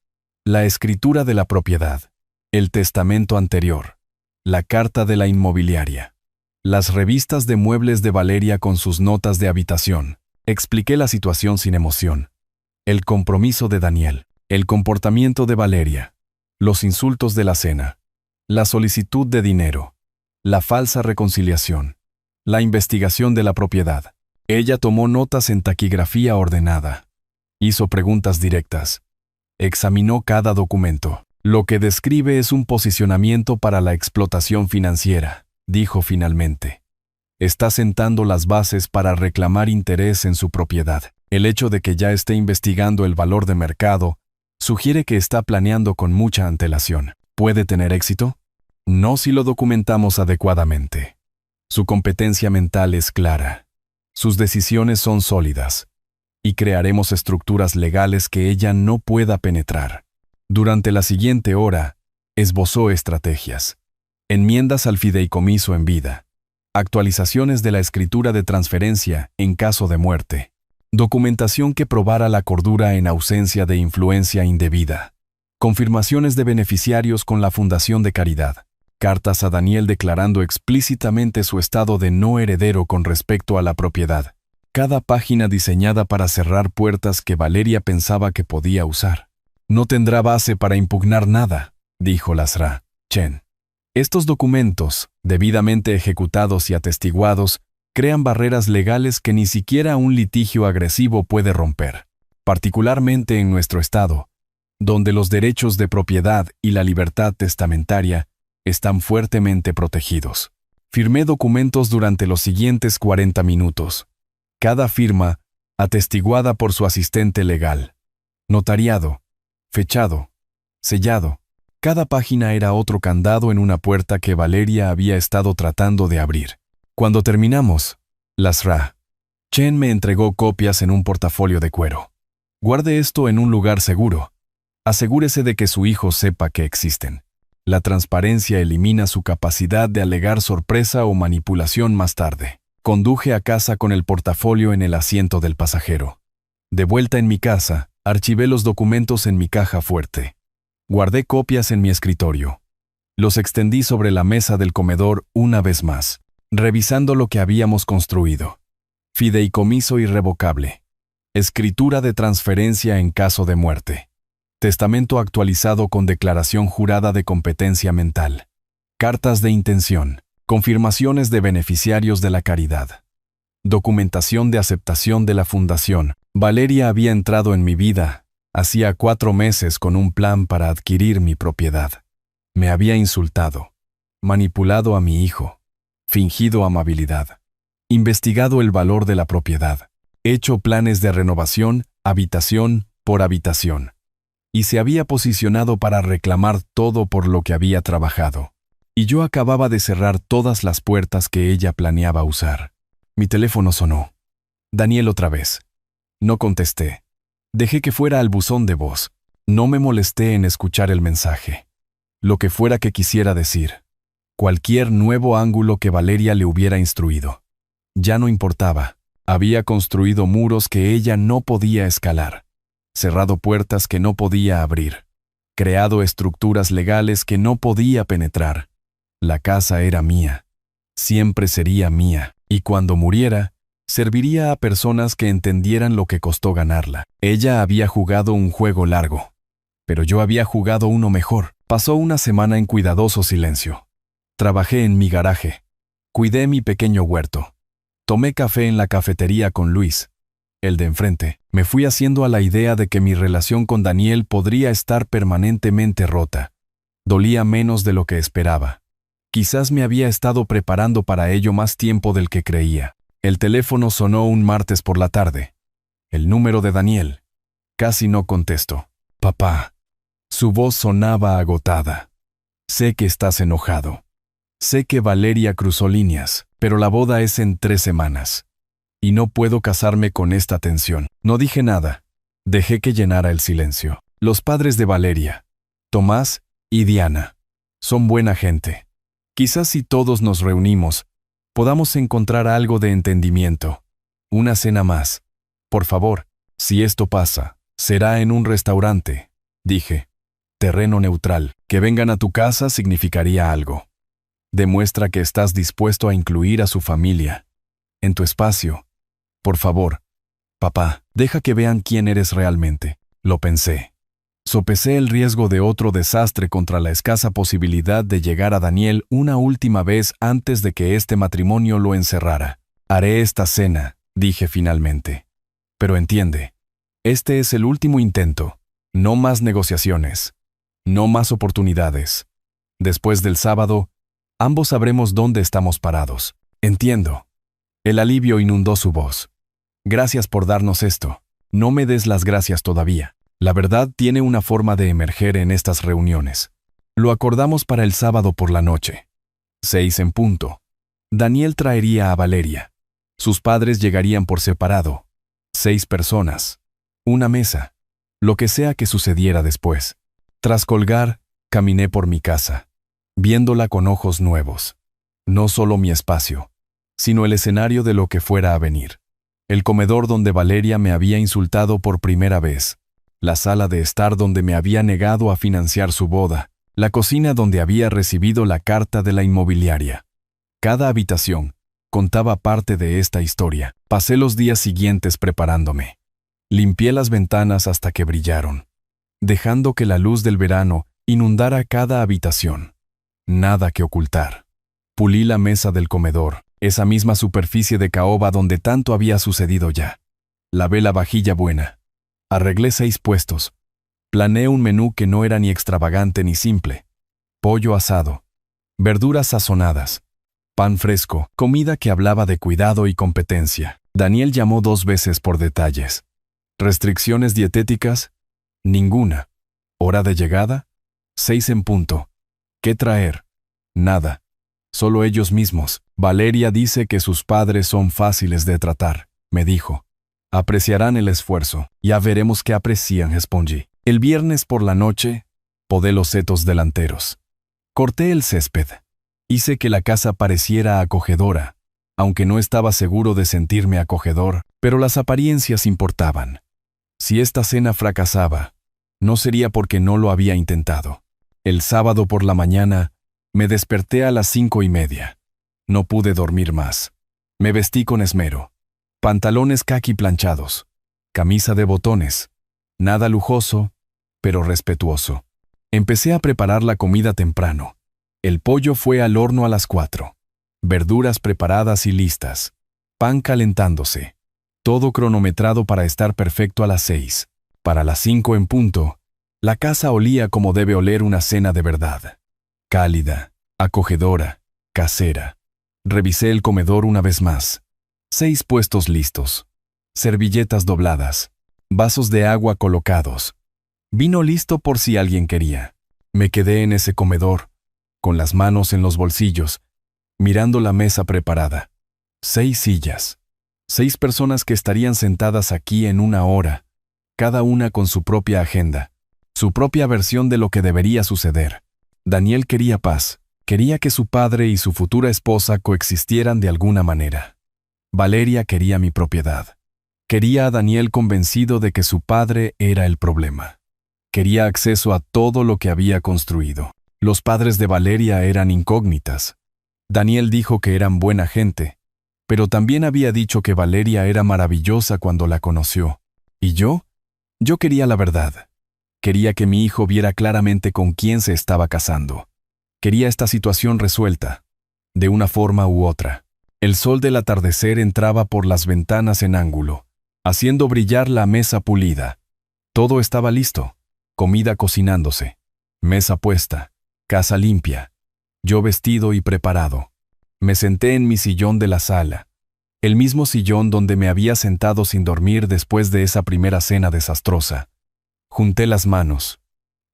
La escritura de la propiedad. El testamento anterior. La carta de la inmobiliaria. Las revistas de muebles de Valeria con sus notas de habitación. Expliqué la situación sin emoción. El compromiso de Daniel. El comportamiento de Valeria. Los insultos de la cena. La solicitud de dinero. La falsa reconciliación. La investigación de la propiedad. Ella tomó notas en taquigrafía ordenada. Hizo preguntas directas. Examinó cada documento. Lo que describe es un posicionamiento para la explotación financiera, dijo finalmente. Está sentando las bases para reclamar interés en su propiedad. El hecho de que ya esté investigando el valor de mercado sugiere que está planeando con mucha antelación. ¿Puede tener éxito? No si lo documentamos adecuadamente. Su competencia mental es clara. Sus decisiones son sólidas. Y crearemos estructuras legales que ella no pueda penetrar. Durante la siguiente hora, esbozó estrategias. Enmiendas al fideicomiso en vida. Actualizaciones de la escritura de transferencia en caso de muerte. Documentación que probara la cordura en ausencia de influencia indebida. Confirmaciones de beneficiarios con la Fundación de Caridad. Cartas a Daniel declarando explícitamente su estado de no heredero con respecto a la propiedad. Cada página diseñada para cerrar puertas que Valeria pensaba que podía usar. No tendrá base para impugnar nada, dijo Lasra Chen. Estos documentos, debidamente ejecutados y atestiguados, crean barreras legales que ni siquiera un litigio agresivo puede romper, particularmente en nuestro estado, donde los derechos de propiedad y la libertad testamentaria están fuertemente protegidos. Firmé documentos durante los siguientes 40 minutos. Cada firma, atestiguada por su asistente legal. Notariado, fechado, sellado. Cada página era otro candado en una puerta que Valeria había estado tratando de abrir. Cuando terminamos, Lasra Chen me entregó copias en un portafolio de cuero. Guarde esto en un lugar seguro. Asegúrese de que su hijo sepa que existen. La transparencia elimina su capacidad de alegar sorpresa o manipulación más tarde. Conduje a casa con el portafolio en el asiento del pasajero. De vuelta en mi casa, archivé los documentos en mi caja fuerte. Guardé copias en mi escritorio. Los extendí sobre la mesa del comedor una vez más, revisando lo que habíamos construido. Fideicomiso irrevocable. Escritura de transferencia en caso de muerte. Testamento actualizado con declaración jurada de competencia mental. Cartas de intención. Confirmaciones de beneficiarios de la caridad. Documentación de aceptación de la fundación. Valeria había entrado en mi vida hacía 4 meses con un plan para adquirir mi propiedad. Me había insultado, manipulado a mi hijo, fingido amabilidad, investigado el valor de la propiedad, hecho planes de renovación, habitación por habitación, y se había posicionado para reclamar todo por lo que había trabajado. Y yo acababa de cerrar todas las puertas que ella planeaba usar. Mi teléfono sonó. Daniel otra vez. No contesté. Dejé que fuera al buzón de voz. No me molesté en escuchar el mensaje. Lo que fuera que quisiera decir. Cualquier nuevo ángulo que Valeria le hubiera instruido. Ya no importaba. Había construido muros que ella no podía escalar. Cerrado puertas que no podía abrir. Creado estructuras legales que no podía penetrar. La casa era mía. Siempre sería mía. Y cuando muriera, serviría a personas que entendieran lo que costó ganarla. Ella había jugado un juego largo. Pero yo había jugado uno mejor. Pasó una semana en cuidadoso silencio. Trabajé en mi garaje. Cuidé mi pequeño huerto. Tomé café en la cafetería con Luis, el de enfrente. Me fui haciendo a la idea de que mi relación con Daniel podría estar permanentemente rota. Dolía menos de lo que esperaba. Quizás me había estado preparando para ello más tiempo del que creía. El teléfono sonó un martes por la tarde. El número de Daniel. Casi no contesto. Papá. Su voz sonaba agotada. Sé que estás enojado. Sé que Valeria cruzó líneas, pero la boda es en 3 semanas. Y no puedo casarme con esta tensión. No dije nada. Dejé que llenara el silencio. Los padres de Valeria, Tomás y Diana, son buena gente. Quizás si todos nos reunimos, podamos encontrar algo de entendimiento. Una cena más. Por favor, si esto pasa, será en un restaurante, dije. Terreno neutral. Que vengan a tu casa significaría algo. Demuestra que estás dispuesto a incluir a su familia. En tu espacio. Por favor. Papá, deja que vean quién eres realmente. Lo pensé. Sopesé el riesgo de otro desastre contra la escasa posibilidad de llegar a Daniel una última vez antes de que este matrimonio lo encerrara. Haré esta cena, dije finalmente. Pero entiende, este es el último intento. No más negociaciones. No más oportunidades. Después del sábado, ambos sabremos dónde estamos parados. Entiendo. El alivio inundó su voz. Gracias por darnos esto. No me des las gracias todavía. La verdad tiene una forma de emerger en estas reuniones. Lo acordamos para el sábado por la noche. 6 en punto. Daniel traería a Valeria. Sus padres llegarían por separado. 6 personas. Una mesa. Lo que sea que sucediera después. Tras colgar, caminé por mi casa, viéndola con ojos nuevos. No solo mi espacio, sino el escenario de lo que fuera a venir. El comedor donde Valeria me había insultado por primera vez. La sala de estar donde me había negado a financiar su boda. La cocina donde había recibido la carta de la inmobiliaria. Cada habitación contaba parte de esta historia. Pasé los días siguientes preparándome. Limpié las ventanas hasta que brillaron, dejando que la luz del verano inundara cada habitación. Nada que ocultar. Pulí la mesa del comedor, esa misma superficie de caoba donde tanto había sucedido ya. Lavé la vajilla buena. Arreglé 6 puestos. Planeé un menú que no era ni extravagante ni simple. Pollo asado, verduras sazonadas, pan fresco, comida que hablaba de cuidado y competencia. Daniel llamó 2 veces por detalles. ¿Restricciones dietéticas? Ninguna. ¿Hora de llegada? 6 en punto. ¿Qué traer? Nada. Solo ellos mismos. Valeria dice que sus padres son fáciles de tratar, me dijo. Apreciarán el esfuerzo. Ya veremos qué aprecian, respondí. El viernes por la noche, podé los setos delanteros. Corté el césped. Hice que la casa pareciera acogedora, aunque no estaba seguro de sentirme acogedor, pero las apariencias importaban. Si esta cena fracasaba, no sería porque no lo había intentado. El sábado por la mañana, me desperté a las 5:30. No pude dormir más. Me vestí con esmero. Pantalones caqui planchados. camisa de botones. Nada lujoso, pero respetuoso. Empecé a preparar la comida temprano. El pollo fue al horno a las 4. Verduras preparadas y listas. Pan calentándose. Todo cronometrado para estar perfecto a las 6. Para las 5 en punto, la casa olía como debe oler una cena de verdad. Cálida, acogedora, casera. Revisé el comedor una vez más. 6 puestos listos. Servilletas dobladas. Vasos de agua colocados. Vino listo por si alguien quería. Me quedé en ese comedor, con las manos en los bolsillos, mirando la mesa preparada. 6 sillas. 6 personas que estarían sentadas aquí en una hora, cada una con su propia agenda, su propia versión de lo que debería suceder. Daniel quería paz, quería que su padre y su futura esposa coexistieran de alguna manera. Valeria quería mi propiedad. Quería a Daniel convencido de que su padre era el problema. Quería acceso a todo lo que había construido. Los padres de Valeria eran incógnitas. Daniel dijo que eran buena gente, pero también había dicho que Valeria era maravillosa cuando la conoció. ¿Y yo? Yo quería la verdad. Quería que mi hijo viera claramente con quién se estaba casando. Quería esta situación resuelta, de una forma u otra. El sol del atardecer entraba por las ventanas en ángulo, haciendo brillar la mesa pulida. Todo estaba listo. Comida cocinándose. Mesa puesta. Casa limpia. Yo vestido y preparado. Me senté en mi sillón de la sala, el mismo sillón donde me había sentado sin dormir después de esa primera cena desastrosa. Junté las manos.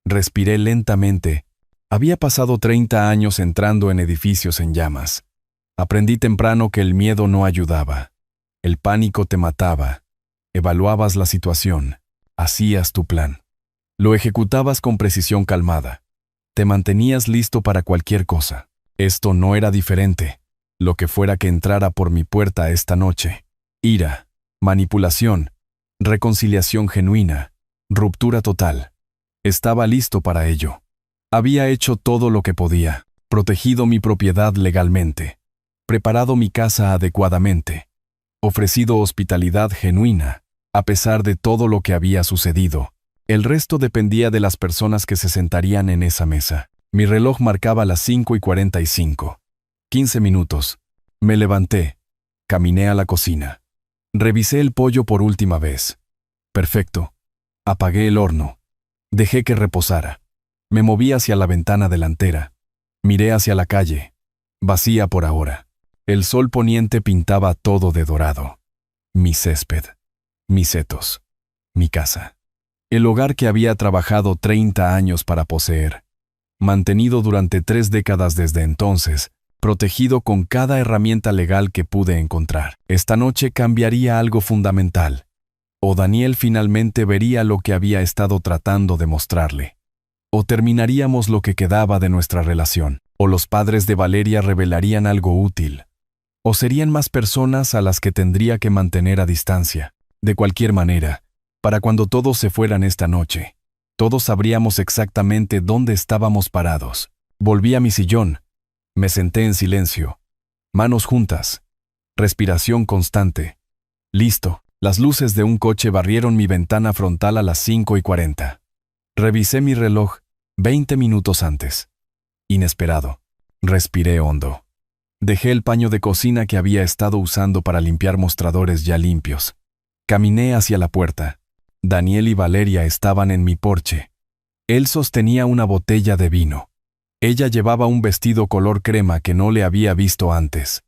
Respiré lentamente. Había pasado 30 años entrando en edificios en llamas. Aprendí temprano que el miedo no ayudaba. El pánico te mataba. Evaluabas la situación. Hacías tu plan. Lo ejecutabas con precisión calmada. Te mantenías listo para cualquier cosa. Esto no era diferente. Lo que fuera que entrara por mi puerta esta noche. Ira, manipulación, reconciliación genuina, ruptura total. Estaba listo para ello. Había hecho todo lo que podía, protegido mi propiedad legalmente, preparado mi casa adecuadamente, ofrecido hospitalidad genuina, a pesar de todo lo que había sucedido. El resto dependía de las personas que se sentarían en esa mesa. Mi reloj marcaba las 5:45. 15 minutos. Me levanté. Caminé a la cocina. Revisé el pollo por última vez. Perfecto. Apagué el horno. Dejé que reposara. Me moví hacia la ventana delantera. Miré hacia la calle. Vacía por ahora. El sol poniente pintaba todo de dorado. Mi césped. Mis setos. Mi casa. El hogar que había trabajado 30 años para poseer. Mantenido durante 3 décadas desde entonces, protegido con cada herramienta legal que pude encontrar. Esta noche cambiaría algo fundamental. O Daniel finalmente vería lo que había estado tratando de mostrarle. O terminaríamos lo que quedaba de nuestra relación. O los padres de Valeria revelarían algo útil. O serían más personas a las que tendría que mantener a distancia. De cualquier manera, para cuando todos se fueran esta noche, todos sabríamos exactamente dónde estábamos parados. Volví a mi sillón. Me senté en silencio. Manos juntas. Respiración constante. Listo. Las luces de un coche barrieron mi ventana frontal a las 5:40. Revisé mi reloj 20 minutos antes. Inesperado. Respiré hondo. Dejé el paño de cocina que había estado usando para limpiar mostradores ya limpios. Caminé hacia la puerta. Daniel y Valeria estaban en mi porche. Él sostenía una botella de vino. Ella llevaba un vestido color crema que no le había visto antes.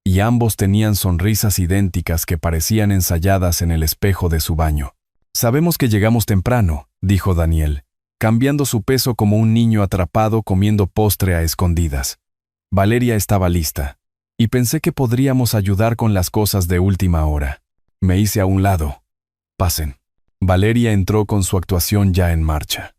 Y ambos tenían sonrisas idénticas que parecían ensayadas en el espejo de su baño. «Sabemos que llegamos temprano», dijo Daniel, cambiando su peso como un niño atrapado comiendo postre a escondidas. Valeria estaba lista, y pensé que podríamos ayudar con las cosas de última hora. Me hice a un lado. «Pasen». Valeria entró con su actuación ya en marcha.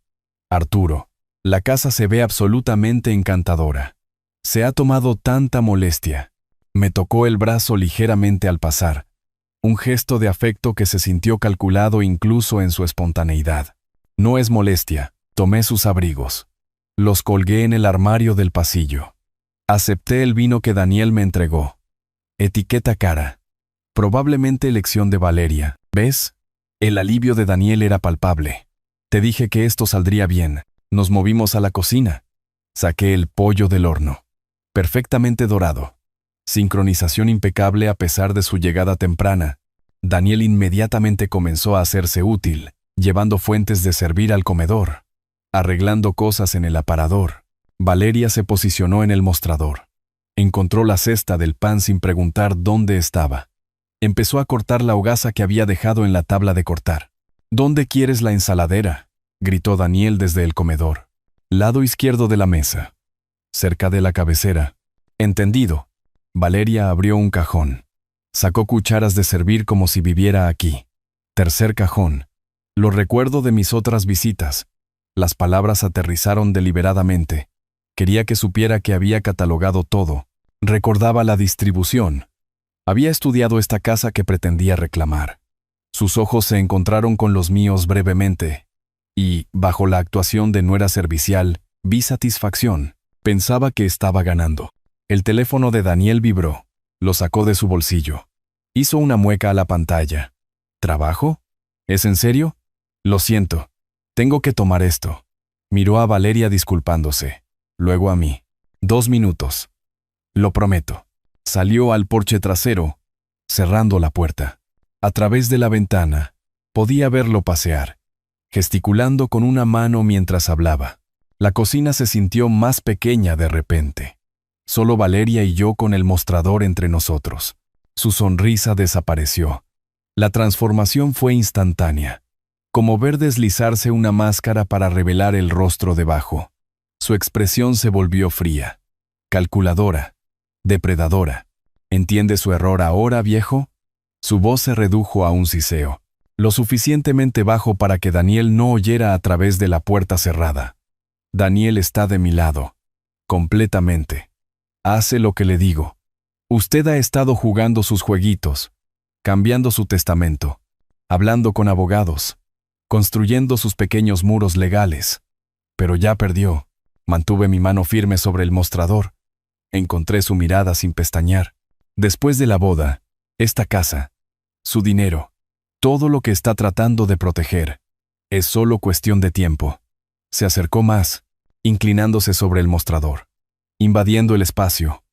«Arturo, la casa se ve absolutamente encantadora. Se ha tomado tanta molestia». Me tocó el brazo ligeramente al pasar, un gesto de afecto que se sintió calculado incluso en su espontaneidad. «No es molestia», tomé sus abrigos. Los colgué en el armario del pasillo. Acepté el vino que Daniel me entregó. Etiqueta cara. Probablemente elección de Valeria. ¿Ves? El alivio de Daniel era palpable. Te dije que esto saldría bien. Nos movimos a la cocina. Saqué el pollo del horno. Perfectamente dorado. Sincronización impecable a pesar de su llegada temprana. Daniel inmediatamente comenzó a hacerse útil, llevando fuentes de servir al comedor, arreglando cosas en el aparador. Valeria se posicionó en el mostrador. Encontró la cesta del pan sin preguntar dónde estaba. Empezó a cortar la hogaza que había dejado en la tabla de cortar. ¿Dónde quieres la ensaladera?, gritó Daniel desde el comedor. Lado izquierdo de la mesa. Cerca de la cabecera. Entendido. Valeria abrió un cajón. Sacó cucharas de servir como si viviera aquí. Tercer cajón. Lo recuerdo de mis otras visitas. Las palabras aterrizaron deliberadamente. Quería que supiera que había catalogado todo. Recordaba la distribución. Había estudiado esta casa que pretendía reclamar. Sus ojos se encontraron con los míos brevemente. Y, bajo la actuación de nuera servicial, vi satisfacción. Pensaba que estaba ganando. El teléfono de Daniel vibró. Lo sacó de su bolsillo. Hizo una mueca a la pantalla. ¿Trabajo? ¿Es en serio? Lo siento. Tengo que tomar esto. Miró a Valeria disculpándose. Luego a mí. 2 minutos. Lo prometo. Salió al porche trasero, cerrando la puerta. A través de la ventana, podía verlo pasear, gesticulando con una mano mientras hablaba. La cocina se sintió más pequeña de repente. Solo Valeria y yo con el mostrador entre nosotros. Su sonrisa desapareció. La transformación fue instantánea, como ver deslizarse una máscara para revelar el rostro debajo. Su expresión se volvió fría, calculadora, depredadora. ¿Entiende su error ahora, viejo? Su voz se redujo a un siseo, lo suficientemente bajo para que Daniel no oyera a través de la puerta cerrada. Daniel está de mi lado, completamente. Hace lo que le digo. Usted ha estado jugando sus jueguitos, cambiando su testamento, hablando con abogados, construyendo sus pequeños muros legales. Pero ya perdió. Mantuve mi mano firme sobre el mostrador. Encontré su mirada sin pestañear. Después de la boda, esta casa, su dinero, todo lo que está tratando de proteger, es solo cuestión de tiempo. Se acercó más, inclinándose sobre el mostrador, invadiendo el espacio.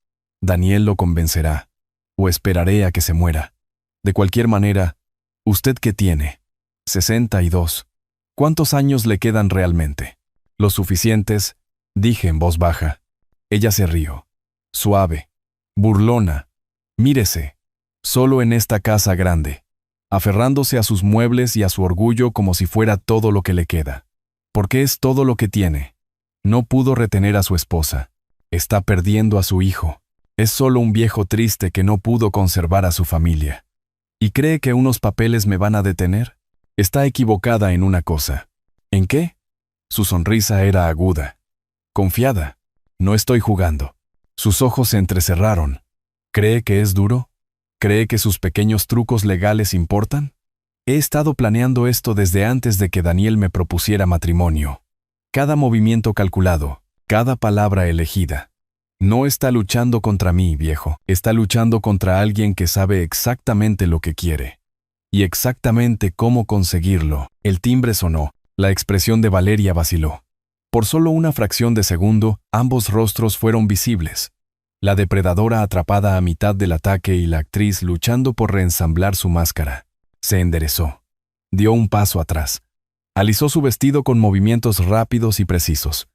Daniel lo convencerá, o esperaré a que se muera. De cualquier manera, ¿usted qué tiene? 62. ¿Cuántos años le quedan realmente? Los suficientes, dije en voz baja. Ella se rió. Suave, burlona. Mírese, solo en esta casa grande, aferrándose a sus muebles y a su orgullo como si fuera todo lo que le queda. Porque es todo lo que tiene. No pudo retener a su esposa. Está perdiendo a su hijo. Es solo un viejo triste que no pudo conservar a su familia. ¿Y cree que unos papeles me van a detener? Está equivocada en una cosa. ¿En qué? Su sonrisa era aguda, confiada. No estoy jugando. Sus ojos se entrecerraron. ¿Cree que es duro? ¿Cree que sus pequeños trucos legales importan? He estado planeando esto desde antes de que Daniel me propusiera matrimonio. Cada movimiento calculado, cada palabra elegida. No está luchando contra mí, viejo. Está luchando contra alguien que sabe exactamente lo que quiere. Y exactamente cómo conseguirlo. El timbre sonó. La expresión de Valeria vaciló. Por solo una fracción de segundo, ambos rostros fueron visibles. La depredadora atrapada a mitad del ataque y la actriz luchando por reensamblar su máscara. Se enderezó. Dio un paso atrás. Alisó su vestido con movimientos rápidos y precisos.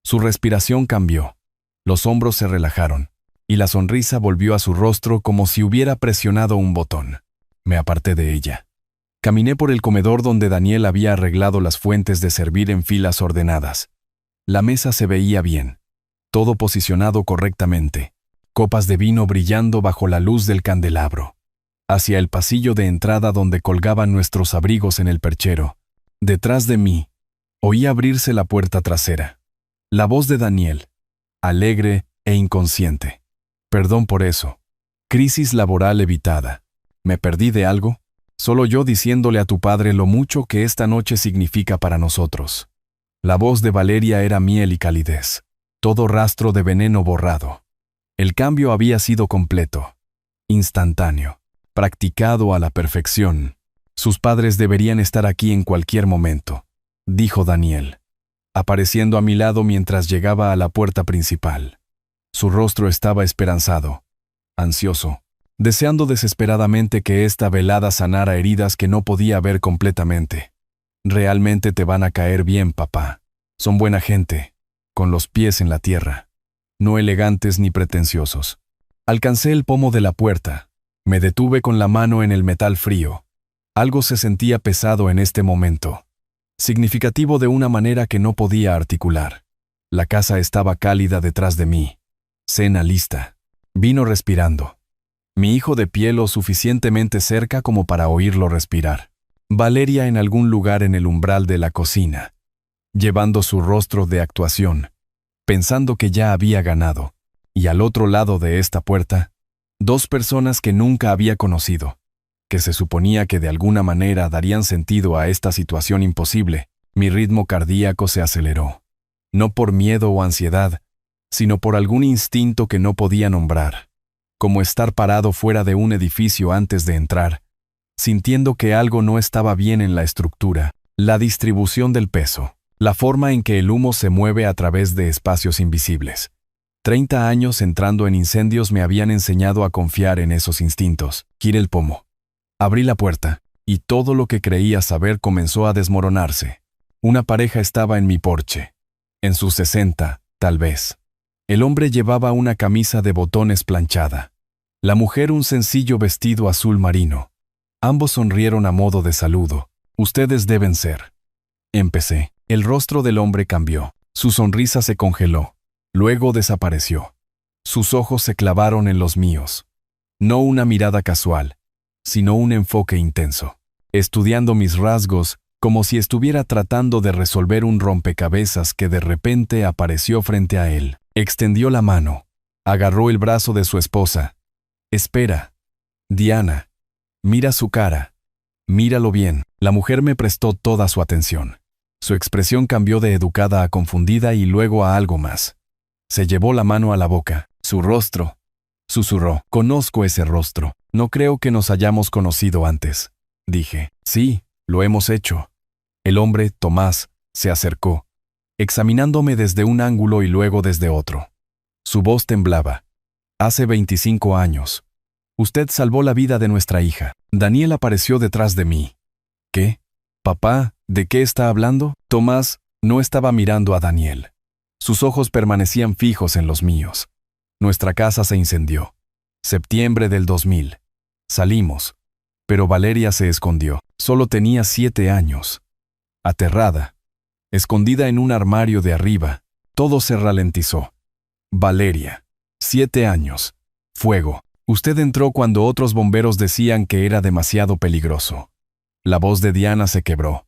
Su respiración cambió. Los hombros se relajaron, y la sonrisa volvió a su rostro como si hubiera presionado un botón. Me aparté de ella. Caminé por el comedor donde Daniel había arreglado las fuentes de servir en filas ordenadas. La mesa se veía bien, todo posicionado correctamente, copas de vino brillando bajo la luz del candelabro. Hacia el pasillo de entrada donde colgaban nuestros abrigos en el perchero. Detrás de mí, oí abrirse la puerta trasera. La voz de Daniel, alegre e inconsciente. Perdón por eso. Crisis laboral evitada. ¿Me perdí de algo? Solo yo diciéndole a tu padre lo mucho que esta noche significa para nosotros. La voz de Valeria era miel y calidez. Todo rastro de veneno borrado. El cambio había sido completo, instantáneo, practicado a la perfección. Sus padres deberían estar aquí en cualquier momento, dijo Daniel, apareciendo a mi lado mientras llegaba a la puerta principal. Su rostro estaba esperanzado, ansioso, deseando desesperadamente que esta velada sanara heridas que no podía ver completamente. Realmente te van a caer bien, papá. Son buena gente, con los pies en la tierra, no elegantes ni pretenciosos. Alcancé el pomo de la puerta, me detuve con la mano en el metal frío. Algo se sentía pesado en este momento, significativo de una manera que no podía articular. La casa estaba cálida detrás de mí. Cena lista. Vino respirando. Mi hijo de pie lo suficientemente cerca como para oírlo respirar. Valeria en algún lugar en el umbral de la cocina, llevando su rostro de actuación, pensando que ya había ganado. Y al otro lado de esta puerta, dos personas que nunca había conocido, que se suponía que de alguna manera darían sentido a esta situación imposible. Mi ritmo cardíaco se aceleró. No por miedo o ansiedad, sino por algún instinto que no podía nombrar, como estar parado fuera de un edificio antes de entrar, sintiendo que algo no estaba bien en la estructura, la distribución del peso, la forma en que el humo se mueve a través de espacios invisibles. 30 años entrando en incendios me habían enseñado a confiar en esos instintos. Giré el pomo. Abrí la puerta, y todo lo que creía saber comenzó a desmoronarse. Una pareja estaba en mi porche. En sus 60, tal vez. El hombre llevaba una camisa de botones planchada. La mujer un sencillo vestido azul marino. Ambos sonrieron a modo de saludo. Ustedes deben ser. Empecé. El rostro del hombre cambió. Su sonrisa se congeló. Luego desapareció. Sus ojos se clavaron en los míos. No una mirada casual, sino un enfoque intenso, estudiando mis rasgos como si estuviera tratando de resolver un rompecabezas que de repente apareció frente a él. Extendió la mano, agarró el brazo de su esposa. Espera, Diana, mira su cara, míralo bien. La mujer me prestó toda su atención. Su expresión cambió de educada a confundida y luego a algo más. Se llevó la mano a la boca. Su rostro, susurró. Conozco ese rostro. No creo que nos hayamos conocido antes. Dije. Sí, lo hemos hecho. El hombre, Tomás, se acercó, examinándome desde un ángulo y luego desde otro. Su voz temblaba. Hace 25 años. Usted salvó la vida de nuestra hija. Daniel apareció detrás de mí. ¿Qué? Papá, ¿de qué está hablando? Tomás no estaba mirando a Daniel. Sus ojos permanecían fijos en los míos. Nuestra casa se incendió. Septiembre del 2000. Salimos. Pero Valeria se escondió. Solo tenía 7 años. Aterrada. Escondida en un armario de arriba. Todo se ralentizó. Valeria. 7 años. Fuego. Usted entró cuando otros bomberos decían que era demasiado peligroso. La voz de Diana se quebró.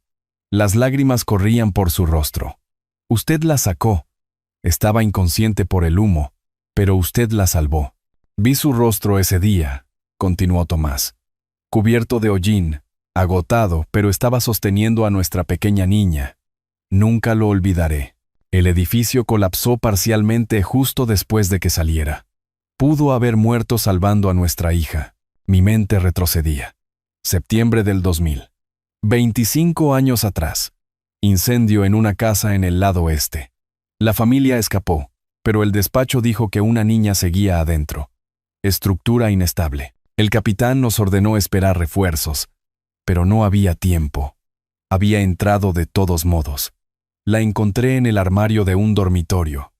Las lágrimas corrían por su rostro. Usted la sacó. Estaba inconsciente por el humo, pero usted la salvó. Vi su rostro ese día, continuó Tomás. Cubierto de hollín, agotado, pero estaba sosteniendo a nuestra pequeña niña. Nunca lo olvidaré. El edificio colapsó parcialmente justo después de que saliera. Pudo haber muerto salvando a nuestra hija. Mi mente retrocedía. Septiembre del 2000. 25 años atrás. Incendio en una casa en el lado este. La familia escapó, pero el despacho dijo que una niña seguía adentro. Estructura inestable. El capitán nos ordenó esperar refuerzos, pero no había tiempo. Había entrado de todos modos. La encontré en el armario de un dormitorio.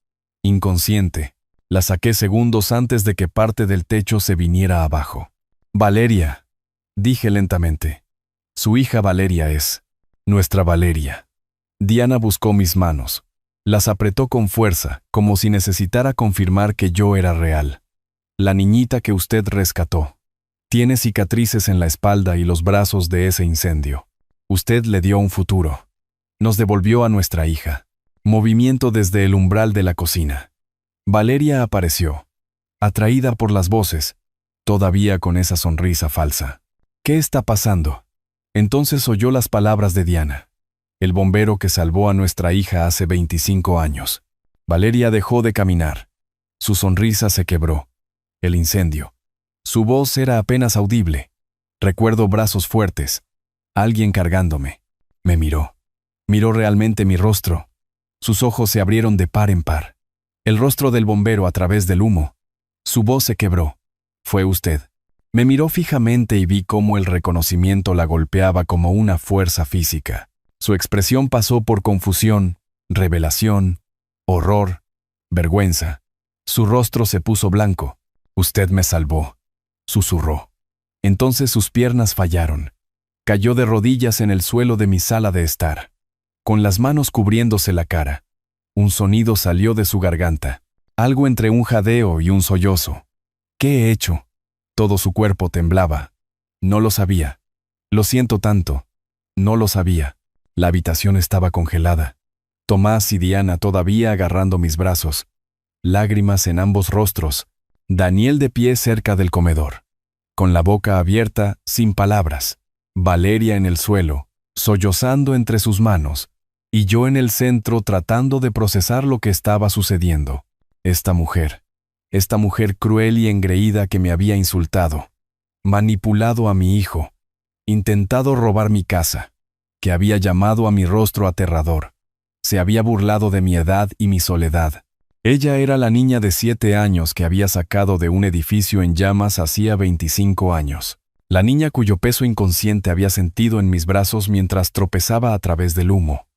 Inconsciente, la saqué segundos antes de que parte del techo se viniera abajo. Valeria, dije lentamente. Su hija Valeria es. Nuestra Valeria. Diana buscó mis manos. Las apretó con fuerza, como si necesitara confirmar que yo era real. La niñita que usted rescató. Tiene cicatrices en la espalda y los brazos de ese incendio. Usted le dio un futuro. Nos devolvió a nuestra hija. Movimiento desde el umbral de la cocina. Valeria apareció, atraída por las voces, todavía con esa sonrisa falsa. ¿Qué está pasando? Entonces oyó las palabras de Diana. El bombero que salvó a nuestra hija hace 25 años. Valeria dejó de caminar. Su sonrisa se quebró. El incendio. Su voz era apenas audible. Recuerdo brazos fuertes, Alguien cargándome. Me miró. Miró realmente mi rostro. Sus ojos se abrieron de par en par. El rostro del bombero a través del humo. Su voz se quebró. Fue usted. Me miró fijamente y vi cómo el reconocimiento la golpeaba como una fuerza física. Su expresión pasó por confusión, revelación, horror, vergüenza. Su rostro se puso blanco. Usted me salvó, susurró. Entonces sus piernas fallaron. Cayó de rodillas en el suelo de mi sala de estar, con las manos cubriéndose la cara. Un sonido salió de su garganta, algo entre un jadeo y un sollozo. ¿Qué he hecho? Todo su cuerpo temblaba. No lo sabía. Lo siento tanto. No lo sabía. La habitación estaba congelada. Tomás y Diana todavía agarrando mis brazos. Lágrimas en ambos rostros. Daniel de pie cerca del comedor, con la boca abierta, sin palabras. Valeria en el suelo, sollozando entre sus manos, y yo en el centro tratando de procesar lo que estaba sucediendo. Esta mujer cruel y engreída que me había insultado, manipulado a mi hijo, intentado robar mi casa, que había llamado a mi rostro aterrador, se había burlado de mi edad y mi soledad. Ella era la niña de 7 años que había sacado de un edificio en llamas hacía 25 años. La niña cuyo peso inconsciente había sentido en mis brazos mientras tropezaba a través del humo.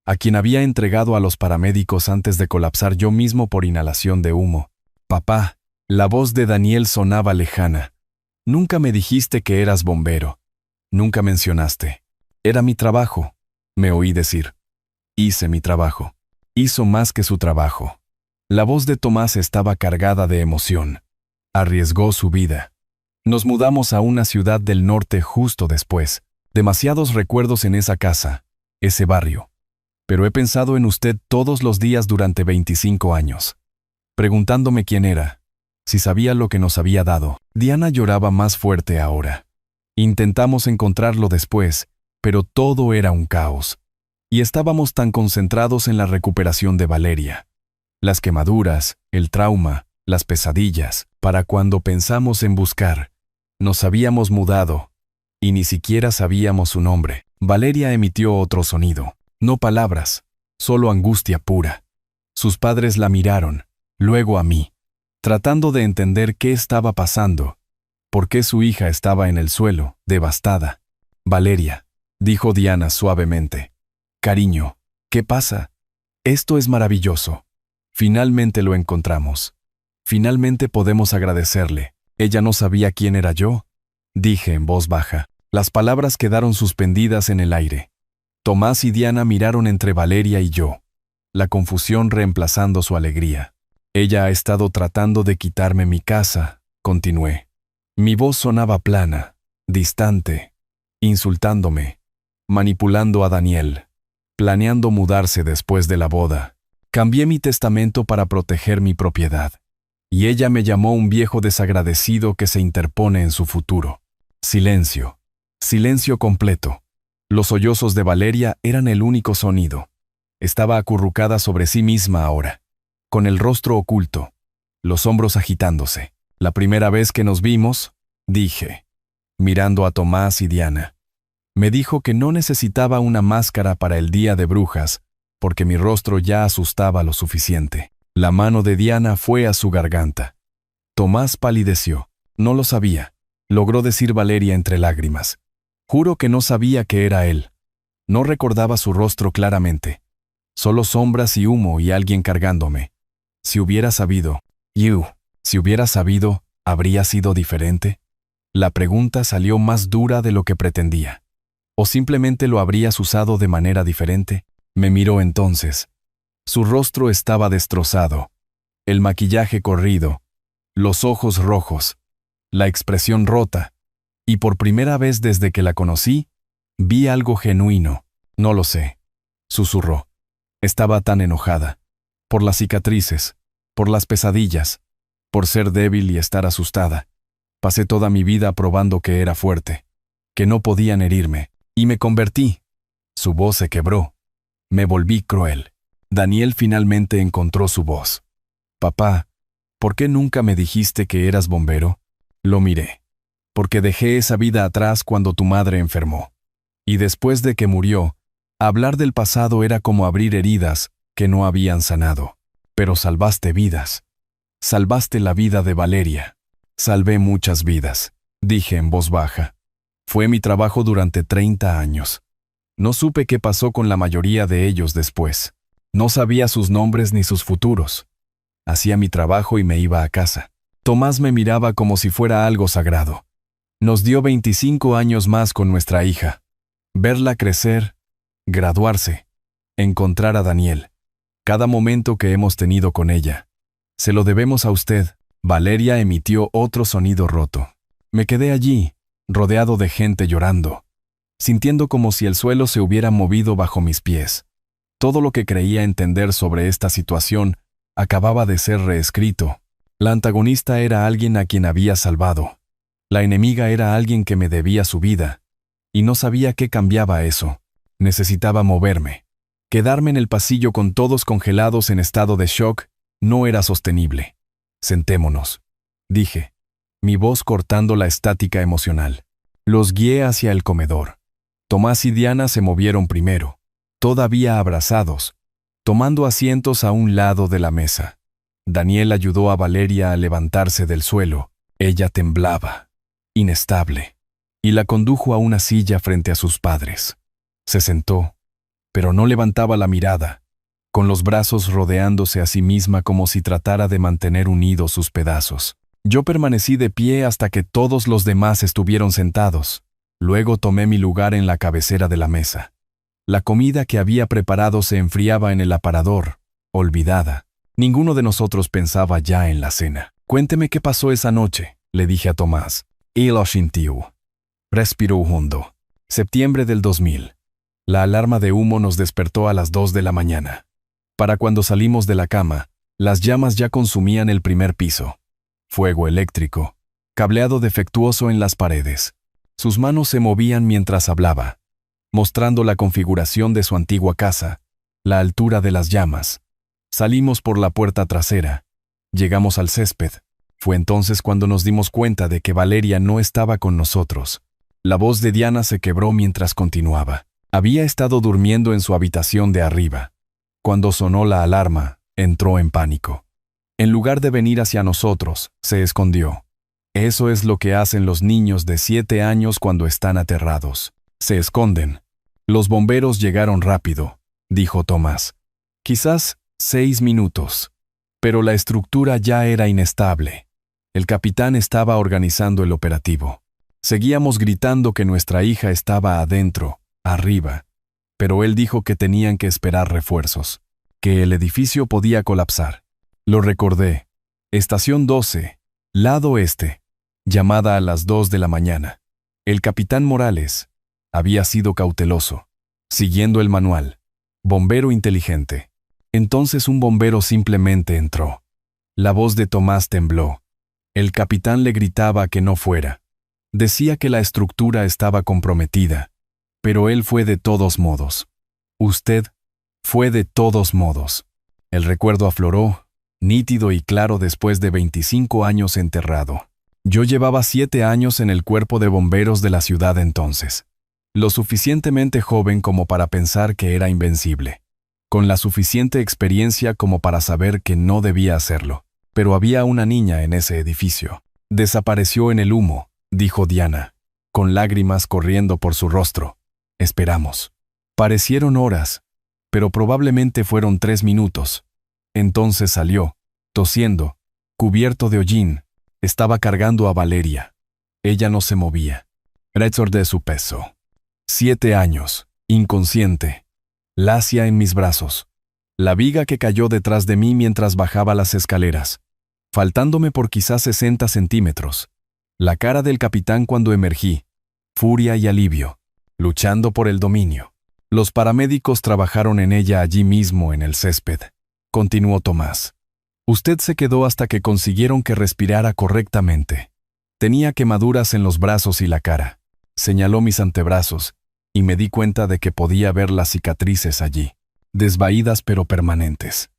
A quien había entregado a los paramédicos antes de colapsar yo mismo por inhalación de humo. Papá, la voz de Daniel sonaba lejana. Nunca me dijiste que eras bombero. Nunca mencionaste. Era mi trabajo, me oí decir. Hice mi trabajo. Hizo más que su trabajo. La voz de Tomás estaba cargada de emoción. Arriesgó su vida. Nos mudamos a una ciudad del norte justo después. Demasiados recuerdos en esa casa, ese barrio. Pero he pensado en usted todos los días durante 25 años. Preguntándome quién era, si sabía lo que nos había dado. Diana lloraba más fuerte ahora. Intentamos encontrarlo después, pero todo era un caos. Y estábamos tan concentrados en la recuperación de Valeria. Las quemaduras, el trauma, las pesadillas, para cuando pensamos en buscar. Nos habíamos mudado, y ni siquiera sabíamos su nombre. Valeria emitió otro sonido, no palabras, solo angustia pura. Sus padres la miraron, luego a mí, tratando de entender qué estaba pasando, por qué su hija estaba en el suelo, devastada. Valeria, dijo Diana suavemente. Cariño, ¿qué pasa? Esto es maravilloso. Finalmente lo encontramos. Finalmente podemos agradecerle. ¿Ella no sabía quién era yo? Dije en voz baja. Las palabras quedaron suspendidas en el aire. Tomás y Diana miraron entre Valeria y yo, la confusión reemplazando su alegría. Ella ha estado tratando de quitarme mi casa, continué. Mi voz sonaba plana, distante, insultándome, manipulando a Daniel, planeando mudarse después de la boda. Cambié mi testamento para proteger mi propiedad, y ella me llamó un viejo desagradecido que se interpone en su futuro. Silencio. Silencio completo. Los sollozos de Valeria eran el único sonido. Estaba acurrucada sobre sí misma ahora, con el rostro oculto, los hombros agitándose. La primera vez que nos vimos, dije, mirando a Tomás y Diana. Me dijo que no necesitaba una máscara para el día de brujas, porque mi rostro ya asustaba lo suficiente. La mano de Diana fue a su garganta. Tomás palideció. No lo sabía, logró decir Valeria entre lágrimas. Juro que no sabía que era él. No recordaba su rostro claramente. Solo sombras y humo y alguien cargándome. Si hubiera sabido, si hubiera sabido, ¿habría sido diferente? La pregunta salió más dura de lo que pretendía. ¿O simplemente lo habrías usado de manera diferente? Me miró entonces. Su rostro estaba destrozado, el maquillaje corrido, los ojos rojos, la expresión rota, y por primera vez desde que la conocí, vi algo genuino. No lo sé, susurró. Estaba tan enojada, por las cicatrices, por las pesadillas, por ser débil y estar asustada. Pasé toda mi vida probando que era fuerte, que no podían herirme, y me convertí. Su voz se quebró. Me volví cruel. Daniel finalmente encontró su voz. Papá, ¿por qué nunca me dijiste que eras bombero? Lo miré. Porque dejé esa vida atrás cuando tu madre enfermó. Y después de que murió, hablar del pasado era como abrir heridas que no habían sanado. Pero salvaste vidas. Salvaste la vida de Valeria. Salvé muchas vidas, dije en voz baja. Fue mi trabajo durante 30 años. No supe qué pasó con la mayoría de ellos después. No sabía sus nombres ni sus futuros. Hacía mi trabajo y me iba a casa. Tomás me miraba como si fuera algo sagrado. Nos dio 25 años más con nuestra hija. Verla crecer, graduarse, encontrar a Daniel. Cada momento que hemos tenido con ella. Se lo debemos a usted. Valeria emitió otro sonido roto. Me quedé allí, rodeado de gente llorando, sintiendo como si el suelo se hubiera movido bajo mis pies. Todo lo que creía entender sobre esta situación acababa de ser reescrito. La antagonista era alguien a quien había salvado. La enemiga era alguien que me debía su vida. Y no sabía qué cambiaba eso. Necesitaba moverme. Quedarme en el pasillo con todos congelados en estado de shock no era sostenible. Sentémonos, dije, mi voz cortando la estática emocional. Los guié hacia el comedor. Tomás y Diana se movieron primero, todavía abrazados, tomando asientos a un lado de la mesa. Daniel ayudó a Valeria a levantarse del suelo. Ella temblaba, inestable, y la condujo a una silla frente a sus padres. Se sentó, pero no levantaba la mirada, con los brazos rodeándose a sí misma como si tratara de mantener unidos sus pedazos. Yo permanecí de pie hasta que todos los demás estuvieron sentados. Luego tomé mi lugar en la cabecera de la mesa. La comida que había preparado se enfriaba en el aparador, olvidada. Ninguno de nosotros pensaba ya en la cena. Cuénteme qué pasó esa noche, le dije a Tomás. Y lo sintió. Respiró hondo. Septiembre del 2000. La alarma de humo nos despertó a las 2 de la mañana. Para cuando salimos de la cama, las llamas ya consumían el primer piso. Fuego eléctrico, cableado defectuoso en las paredes. Sus manos se movían mientras hablaba, mostrando la configuración de su antigua casa, la altura de las llamas. Salimos por la puerta trasera. Llegamos al césped. Fue entonces cuando nos dimos cuenta de que Valeria no estaba con nosotros. La voz de Diana se quebró mientras continuaba. Había estado durmiendo en su habitación de arriba. Cuando sonó la alarma, entró en pánico. En lugar de venir hacia nosotros, se escondió. Eso es lo que hacen los niños de 7 años cuando están aterrados. Se esconden. Los bomberos llegaron rápido, dijo Tomás. Quizás 6 minutos. Pero la estructura ya era inestable. El capitán estaba organizando el operativo. Seguíamos gritando que nuestra hija estaba adentro, arriba. Pero él dijo que tenían que esperar refuerzos, que el edificio podía colapsar. Lo recordé. Estación 12, lado este. Llamada a las 2 de la mañana. El capitán Morales había sido cauteloso, siguiendo el manual. Bombero inteligente. Entonces un bombero simplemente entró. La voz de Tomás tembló. El capitán le gritaba que no fuera. Decía que la estructura estaba comprometida, pero él fue de todos modos. Usted fue de todos modos. El recuerdo afloró, nítido y claro después de 25 años enterrado. Yo llevaba 7 años en el cuerpo de bomberos de la ciudad entonces. Lo suficientemente joven como para pensar que era invencible. Con la suficiente experiencia como para saber que no debía hacerlo. Pero había una niña en ese edificio. Desapareció en el humo, dijo Diana, con lágrimas corriendo por su rostro. Esperamos. Parecieron horas, pero probablemente fueron 3 minutos. Entonces salió, tosiendo, cubierto de hollín. Estaba cargando a Valeria. Ella no se movía. Recordé su peso. 7 años, inconsciente. Lacia en mis brazos. La viga que cayó detrás de mí mientras bajaba las escaleras, faltándome por quizás 60 centímetros. La cara del capitán cuando emergí. Furia y alivio, luchando por el dominio. Los paramédicos trabajaron en ella allí mismo en el césped. Continuó Tomás. Usted se quedó hasta que consiguieron que respirara correctamente. Tenía quemaduras en los brazos y la cara. Señaló mis antebrazos, y me di cuenta de que podía ver las cicatrices allí, desvaídas pero permanentes.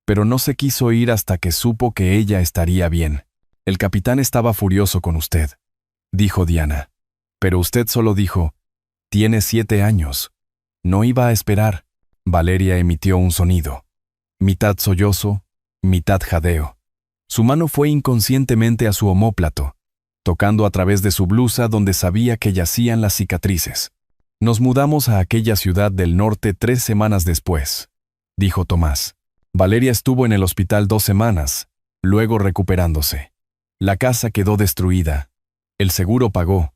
Pero no se quiso ir hasta que supo que ella estaría bien. El capitán estaba furioso con usted, dijo Diana. Pero usted solo dijo, Tiene 7 años. No iba a esperar. Valeria emitió un sonido. Mitad sollozo, mitad jadeo. Su mano fue inconscientemente a su omóplato, tocando a través de su blusa donde sabía que yacían las cicatrices. Nos mudamos a aquella ciudad del norte 3 semanas después, dijo Tomás. Valeria estuvo en el hospital 2 semanas, luego recuperándose. La casa quedó destruida. El seguro pagó,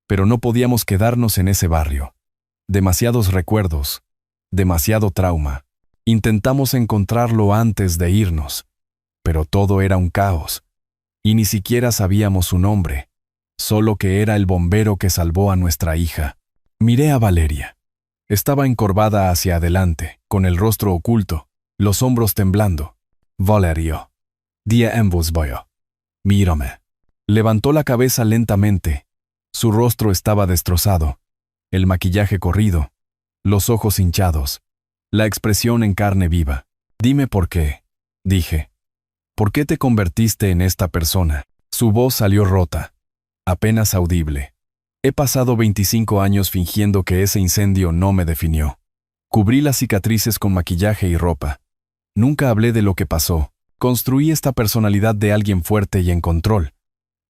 pero no podíamos quedarnos en ese barrio. Demasiados recuerdos, demasiado trauma. Intentamos encontrarlo antes de irnos, pero todo era un caos, y ni siquiera sabíamos su nombre, solo que era el bombero que salvó a nuestra hija. Miré a Valeria. Estaba encorvada hacia adelante, con el rostro oculto, los hombros temblando. Valerio. Dia en vos voyo. Mírame. Levantó la cabeza lentamente. Su rostro estaba destrozado, el maquillaje corrido, los ojos hinchados, la expresión en carne viva. Dime por qué, dije. ¿Por qué te convertiste en esta persona? Su voz salió rota, apenas audible. He pasado 25 años fingiendo que ese incendio no me definió. Cubrí las cicatrices con maquillaje y ropa. Nunca hablé de lo que pasó. Construí esta personalidad de alguien fuerte y en control.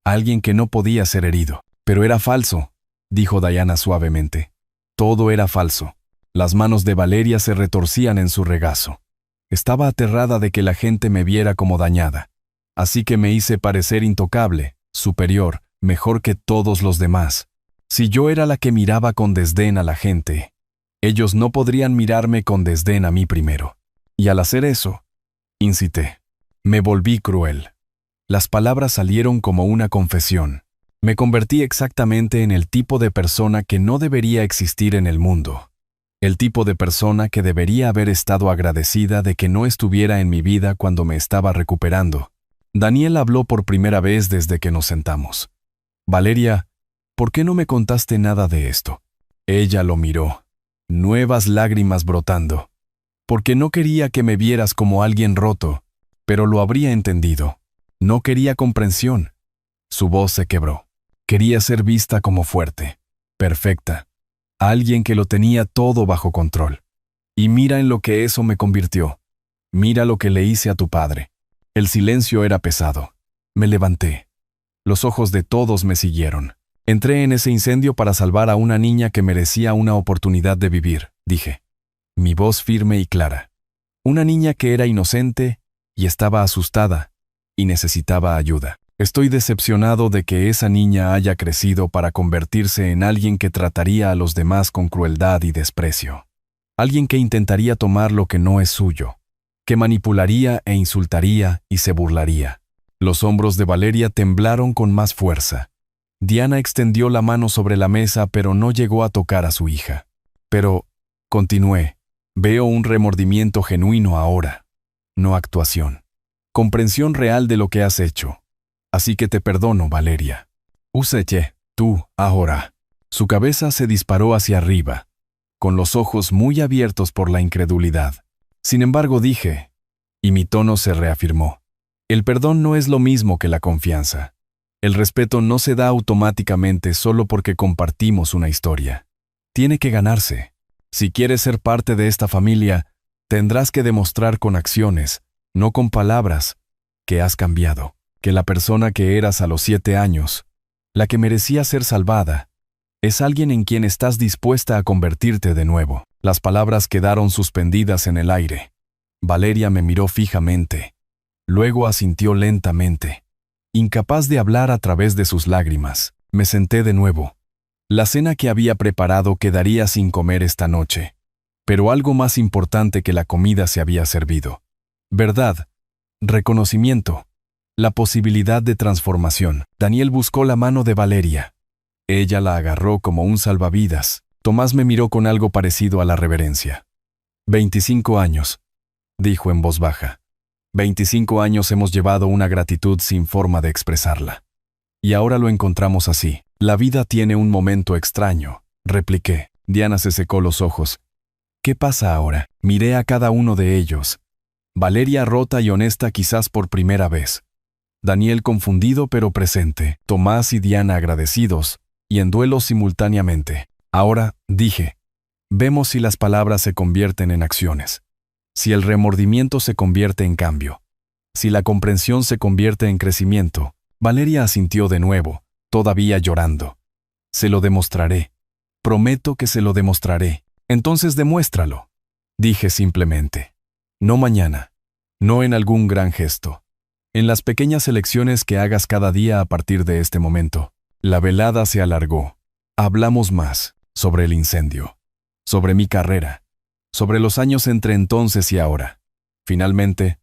Alguien que no podía ser herido. Pero era falso, dijo Diana suavemente. Todo era falso. Las manos de Valeria se retorcían en su regazo. Estaba aterrada de que la gente me viera como dañada. Así que me hice parecer intocable, superior, mejor que todos los demás. Si yo era la que miraba con desdén a la gente, ellos no podrían mirarme con desdén a mí primero. Y al hacer eso, incité. Me volví cruel. Las palabras salieron como una confesión. Me convertí exactamente en el tipo de persona que no debería existir en el mundo. El tipo de persona que debería haber estado agradecida de que no estuviera en mi vida cuando me estaba recuperando. Daniel habló por primera vez desde que nos sentamos. Valeria, ¿por qué no me contaste nada de esto? Ella lo miró, nuevas lágrimas brotando. Porque no quería que me vieras como alguien roto, pero lo habría entendido. No quería comprensión. Su voz se quebró. Quería ser vista como fuerte, perfecta, alguien que lo tenía todo bajo control. Y mira en lo que eso me convirtió. Mira lo que le hice a tu padre. El silencio era pesado. Me levanté. Los ojos de todos me siguieron. Entré en ese incendio para salvar a una niña que merecía una oportunidad de vivir, dije. Mi voz firme y clara. Una niña que era inocente y estaba asustada y necesitaba ayuda. Estoy decepcionado de que esa niña haya crecido para convertirse en alguien que trataría a los demás con crueldad y desprecio. Alguien que intentaría tomar lo que no es suyo, que manipularía e insultaría y se burlaría. Los hombros de Valeria temblaron con más fuerza. Diana extendió la mano sobre la mesa, pero no llegó a tocar a su hija. Pero, continué, veo un remordimiento genuino ahora, no actuación. Comprensión real de lo que has hecho. Así que te perdono, Valeria. Useche, tú, ahora. Su cabeza se disparó hacia arriba, con los ojos muy abiertos por la incredulidad. Sin embargo, dije, y mi tono se reafirmó. El perdón no es lo mismo que la confianza. El respeto no se da automáticamente solo porque compartimos una historia. Tiene que ganarse. Si quieres ser parte de esta familia, tendrás que demostrar con acciones, no con palabras, que has cambiado. Que la persona que eras a los 7 años, la que merecía ser salvada, es alguien en quien estás dispuesta a convertirte de nuevo. Las palabras quedaron suspendidas en el aire. Valeria me miró fijamente. Luego asintió lentamente. Incapaz de hablar a través de sus lágrimas, me senté de nuevo. La cena que había preparado quedaría sin comer esta noche. Pero algo más importante que la comida se había servido. Verdad, reconocimiento. La posibilidad de transformación. Daniel buscó la mano de Valeria. Ella la agarró como un salvavidas. Tomás me miró con algo parecido a la reverencia. 25 años, dijo en voz baja. 25 años hemos llevado una gratitud sin forma de expresarla. Y ahora lo encontramos así. La vida tiene un momento extraño, repliqué. Diana se secó los ojos. ¿Qué pasa ahora? Miré a cada uno de ellos. Valeria rota y honesta quizás por primera vez. Daniel confundido pero presente, Tomás y Diana agradecidos, y en duelo simultáneamente. Ahora, dije, vemos si las palabras se convierten en acciones, si el remordimiento se convierte en cambio, si la comprensión se convierte en crecimiento. Valeria asintió de nuevo, todavía llorando. Se lo demostraré. Prometo que se lo demostraré. Entonces demuéstralo. Dije simplemente. No mañana. No en algún gran gesto. En las pequeñas elecciones que hagas cada día a partir de este momento. La velada se alargó. Hablamos más sobre el incendio, sobre mi carrera, sobre los años entre entonces y ahora. Finalmente,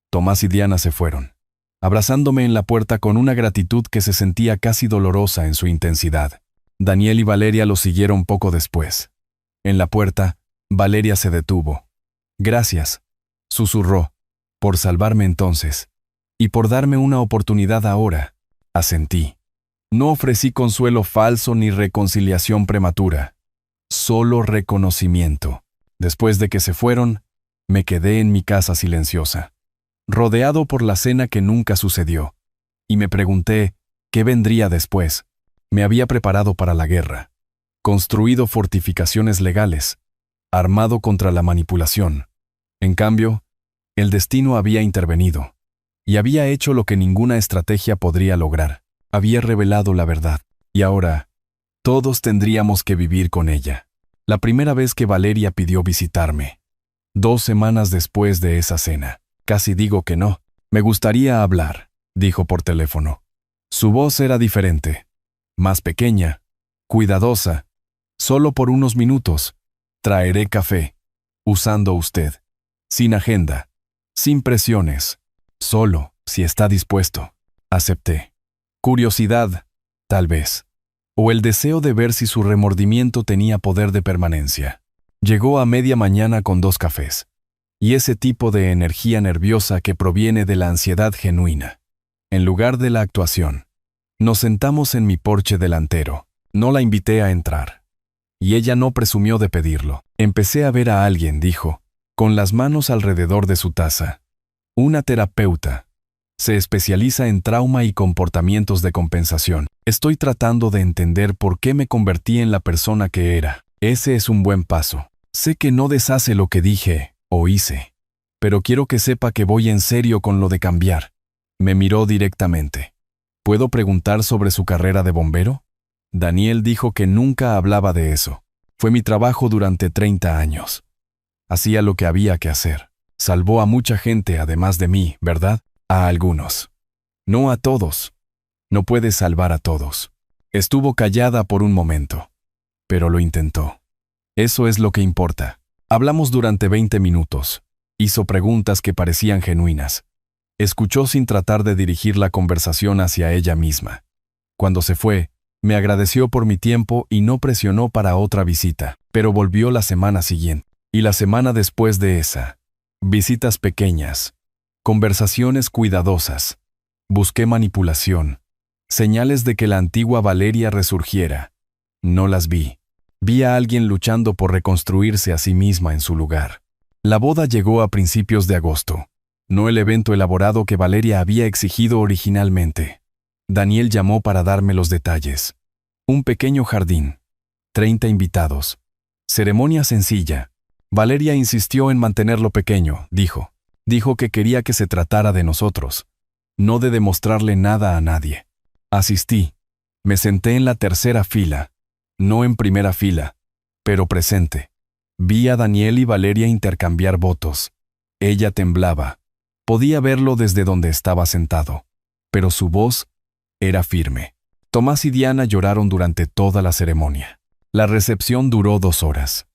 Tomás y Diana se fueron, abrazándome en la puerta con una gratitud que se sentía casi dolorosa en su intensidad. Daniel y Valeria lo siguieron poco después. En la puerta, Valeria se detuvo. Gracias, susurró, por salvarme entonces, y por darme una oportunidad ahora, asentí. No ofrecí consuelo falso ni reconciliación prematura, solo reconocimiento. Después de que se fueron, me quedé en mi casa silenciosa, rodeado por la cena que nunca sucedió, y me pregunté qué vendría después. Me había preparado para la guerra, construido fortificaciones legales, armado contra la manipulación. En cambio, el destino había intervenido, y había hecho lo que ninguna estrategia podría lograr. Había revelado la verdad, y ahora, todos tendríamos que vivir con ella. La primera vez que Valeria pidió visitarme. 2 semanas después de esa cena. Casi digo que no. Me gustaría hablar, dijo por teléfono. Su voz era diferente. Más pequeña, cuidadosa. Solo por unos minutos. Traeré café. Usando usted. Sin agenda. Sin presiones. Solo, si está dispuesto. Acepté. Curiosidad, tal vez. O el deseo de ver si su remordimiento tenía poder de permanencia. Llegó a media mañana con 2 cafés. Y ese tipo de energía nerviosa que proviene de la ansiedad genuina. En lugar de la actuación. Nos sentamos en mi porche delantero. No la invité a entrar. Y ella no presumió de pedirlo. Empecé a ver a alguien, dijo, con las manos alrededor de su taza. Una terapeuta. Se especializa en trauma y comportamientos de compensación. Estoy tratando de entender por qué me convertí en la persona que era. Ese es un buen paso. Sé que no deshace lo que dije o hice, pero quiero que sepa que voy en serio con lo de cambiar. Me miró directamente. ¿Puedo preguntar sobre su carrera de bombero? Daniel dijo que nunca hablaba de eso. Fue mi trabajo durante 30 años. Hacía lo que había que hacer. Salvó a mucha gente además de mí, ¿verdad? A algunos. No a todos. No puedes salvar a todos. Estuvo callada por un momento, pero lo intentó. Eso es lo que importa. Hablamos durante 20 minutos. Hizo preguntas que parecían genuinas. Escuchó sin tratar de dirigir la conversación hacia ella misma. Cuando se fue, me agradeció por mi tiempo y no presionó para otra visita, pero volvió la semana siguiente. Y la semana después de esa. Visitas pequeñas. Conversaciones cuidadosas. Busqué manipulación. Señales de que la antigua Valeria resurgiera. No las vi. Vi a alguien luchando por reconstruirse a sí misma en su lugar. La boda llegó a principios de agosto. No el evento elaborado que Valeria había exigido originalmente. Daniel llamó para darme los detalles. Un pequeño jardín. 30 invitados. Ceremonia sencilla. Valeria insistió en mantenerlo pequeño, dijo. Dijo que quería que se tratara de nosotros, no de demostrarle nada a nadie. Asistí. Me senté en la tercera fila, no en primera fila, pero presente. Vi a Daniel y Valeria intercambiar votos. Ella temblaba. Podía verlo desde donde estaba sentado, pero su voz era firme. Tomás y Diana lloraron durante toda la ceremonia. La recepción duró 2 horas.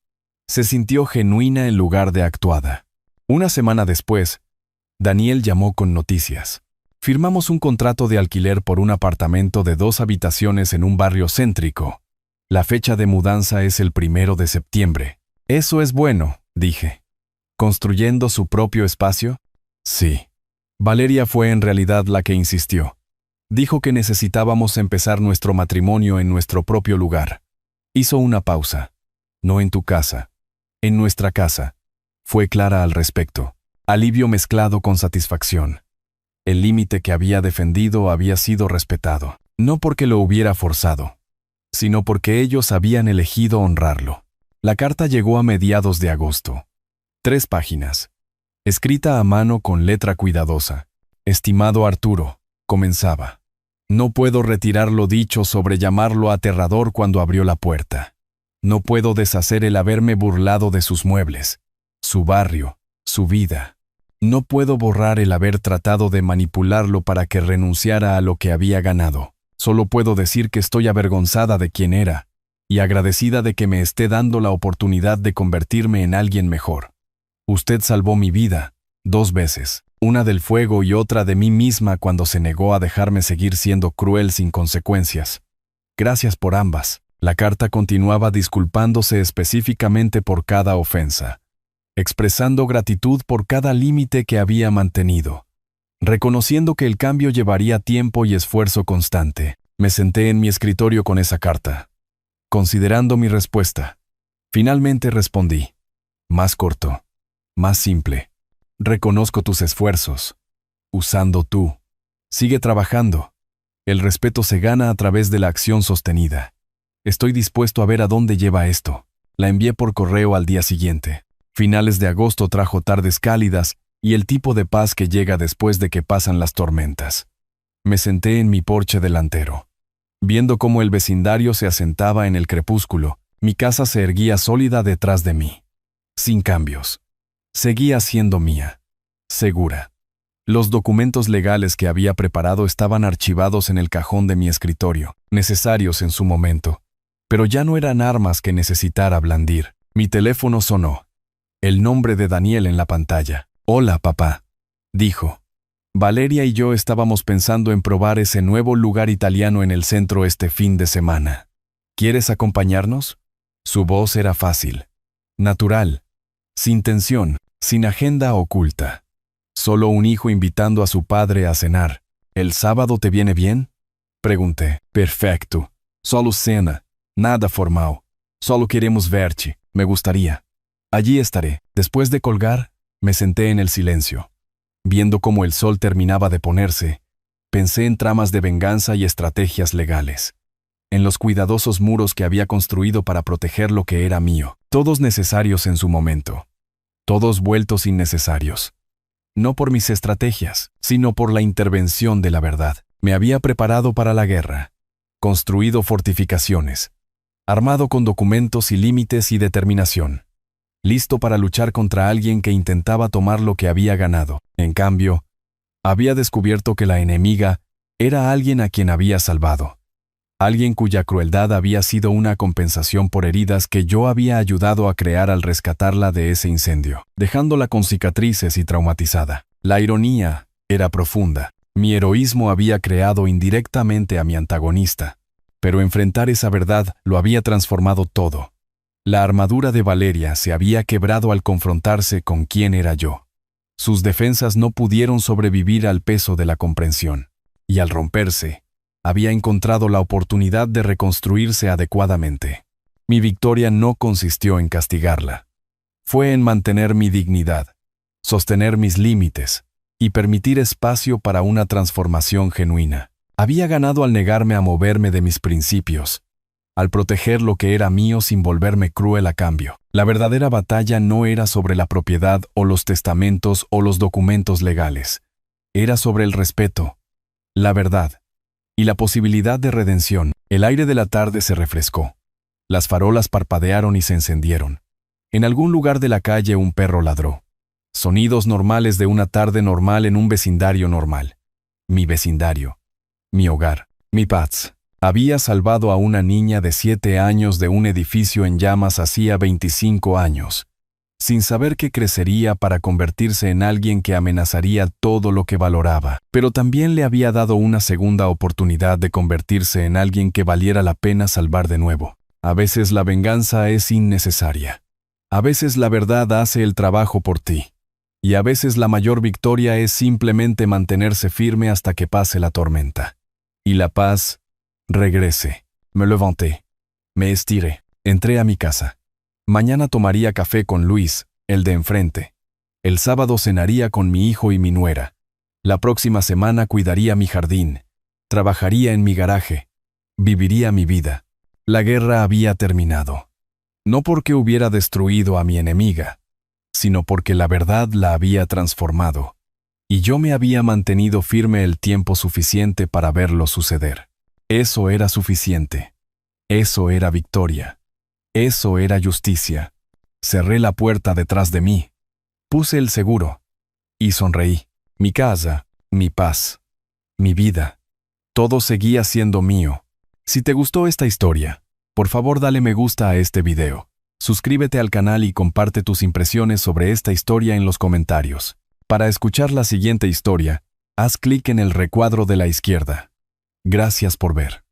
Se sintió genuina en lugar de actuada. Una semana después, Daniel llamó con noticias. Firmamos un contrato de alquiler por un apartamento de 2 habitaciones en un barrio céntrico. La fecha de mudanza es el 1 de septiembre. Eso es bueno, dije. ¿Construyendo su propio espacio? Sí. Valeria fue en realidad la que insistió. Dijo que necesitábamos empezar nuestro matrimonio en nuestro propio lugar. Hizo una pausa. No en tu casa. En nuestra casa. Fue clara al respecto. Alivio mezclado con satisfacción. El límite que había defendido había sido respetado. No porque lo hubiera forzado. sino porque ellos habían elegido honrarlo. La carta llegó a mediados de agosto. 3 páginas. Escrita a mano con letra cuidadosa. Estimado Arturo, comenzaba. No puedo retirar lo dicho sobre llamarlo aterrador cuando abrió la puerta. No puedo deshacer el haberme burlado de sus muebles, su barrio, su vida. No puedo borrar el haber tratado de manipularlo para que renunciara a lo que había ganado. Solo puedo decir que estoy avergonzada de quien era y agradecida de que me esté dando la oportunidad de convertirme en alguien mejor. Usted salvó mi vida 2 veces, una del fuego y otra de mí misma cuando se negó a dejarme seguir siendo cruel sin consecuencias. Gracias por ambas. La carta continuaba disculpándose específicamente por cada ofensa, expresando gratitud por cada límite que había mantenido, reconociendo que el cambio llevaría tiempo y esfuerzo constante. Me senté en mi escritorio con esa carta, considerando mi respuesta. Finalmente respondí. Más corto, más simple. Reconozco tus esfuerzos. Usando tú. Sigue trabajando. El respeto se gana a través de la acción sostenida. Estoy dispuesto a ver a dónde lleva esto. La envié por correo al día siguiente. Finales de agosto trajo tardes cálidas y el tipo de paz que llega después de que pasan las tormentas. Me senté en mi porche delantero. Viendo cómo el vecindario se asentaba en el crepúsculo, mi casa se erguía sólida detrás de mí. Sin cambios. Seguía siendo mía. Segura. Los documentos legales que había preparado estaban archivados en el cajón de mi escritorio, necesarios en su momento, pero ya no eran armas que necesitara blandir. Mi teléfono sonó. El nombre de Daniel en la pantalla. «Hola, papá», dijo. Valeria y yo estábamos pensando en probar ese nuevo lugar italiano en el centro este fin de semana. ¿Quieres acompañarnos? Su voz era fácil, natural, sin tensión, sin agenda oculta. Solo un hijo invitando a su padre a cenar. ¿El sábado te viene bien? Pregunté. Perfecto. Solo cena. Nada formal. Solo queremos verte. Me gustaría. Allí estaré. Después de colgar, me senté en el silencio. Viendo cómo el sol terminaba de ponerse, pensé en tramas de venganza y estrategias legales. En los cuidadosos muros que había construido para proteger lo que era mío. Todos necesarios en su momento. Todos vueltos innecesarios. No por mis estrategias, sino por la intervención de la verdad. Me había preparado para la guerra. Construido fortificaciones. Armado con documentos y límites y determinación. Listo para luchar contra alguien que intentaba tomar lo que había ganado. En cambio, había descubierto que la enemiga era alguien a quien había salvado. Alguien cuya crueldad había sido una compensación por heridas que yo había ayudado a crear al rescatarla de ese incendio, dejándola con cicatrices y traumatizada. La ironía era profunda. Mi heroísmo había creado indirectamente a mi antagonista, pero enfrentar esa verdad lo había transformado todo. La armadura de Valeria se había quebrado al confrontarse con quién era yo. Sus defensas no pudieron sobrevivir al peso de la comprensión, y al romperse, había encontrado la oportunidad de reconstruirse adecuadamente. Mi victoria no consistió en castigarla. Fue en mantener mi dignidad, sostener mis límites y permitir espacio para una transformación genuina. Había ganado al negarme a moverme de mis principios, al proteger lo que era mío sin volverme cruel a cambio. La verdadera batalla no era sobre la propiedad o los testamentos o los documentos legales. Era sobre el respeto, la verdad y la posibilidad de redención. El aire de la tarde se refrescó. Las farolas parpadearon y se encendieron. En algún lugar de la calle un perro ladró. Sonidos normales de una tarde normal en un vecindario normal. Mi vecindario. Mi hogar. Mi paz. Había salvado a una niña de 7 años de un edificio en llamas hacía 25 años, sin saber que crecería para convertirse en alguien que amenazaría todo lo que valoraba. Pero también le había dado una segunda oportunidad de convertirse en alguien que valiera la pena salvar de nuevo. A veces la venganza es innecesaria. A veces la verdad hace el trabajo por ti. Y a veces la mayor victoria es simplemente mantenerse firme hasta que pase la tormenta. Y la paz regrese. Me levanté. Me estiré. Entré a mi casa. Mañana tomaría café con Luis, el de enfrente. El sábado cenaría con mi hijo y mi nuera. La próxima semana cuidaría mi jardín. Trabajaría en mi garaje. Viviría mi vida. La guerra había terminado. No porque hubiera destruido a mi enemiga, sino porque la verdad la había transformado, y yo me había mantenido firme el tiempo suficiente para verlo suceder. Eso era suficiente. Eso era victoria. Eso era justicia. Cerré la puerta detrás de mí. Puse el seguro. Y sonreí. Mi casa, mi paz, mi vida. Todo seguía siendo mío. Si te gustó esta historia, por favor dale me gusta a este video. Suscríbete al canal y comparte tus impresiones sobre esta historia en los comentarios. Para escuchar la siguiente historia, haz clic en el recuadro de la izquierda. Gracias por ver.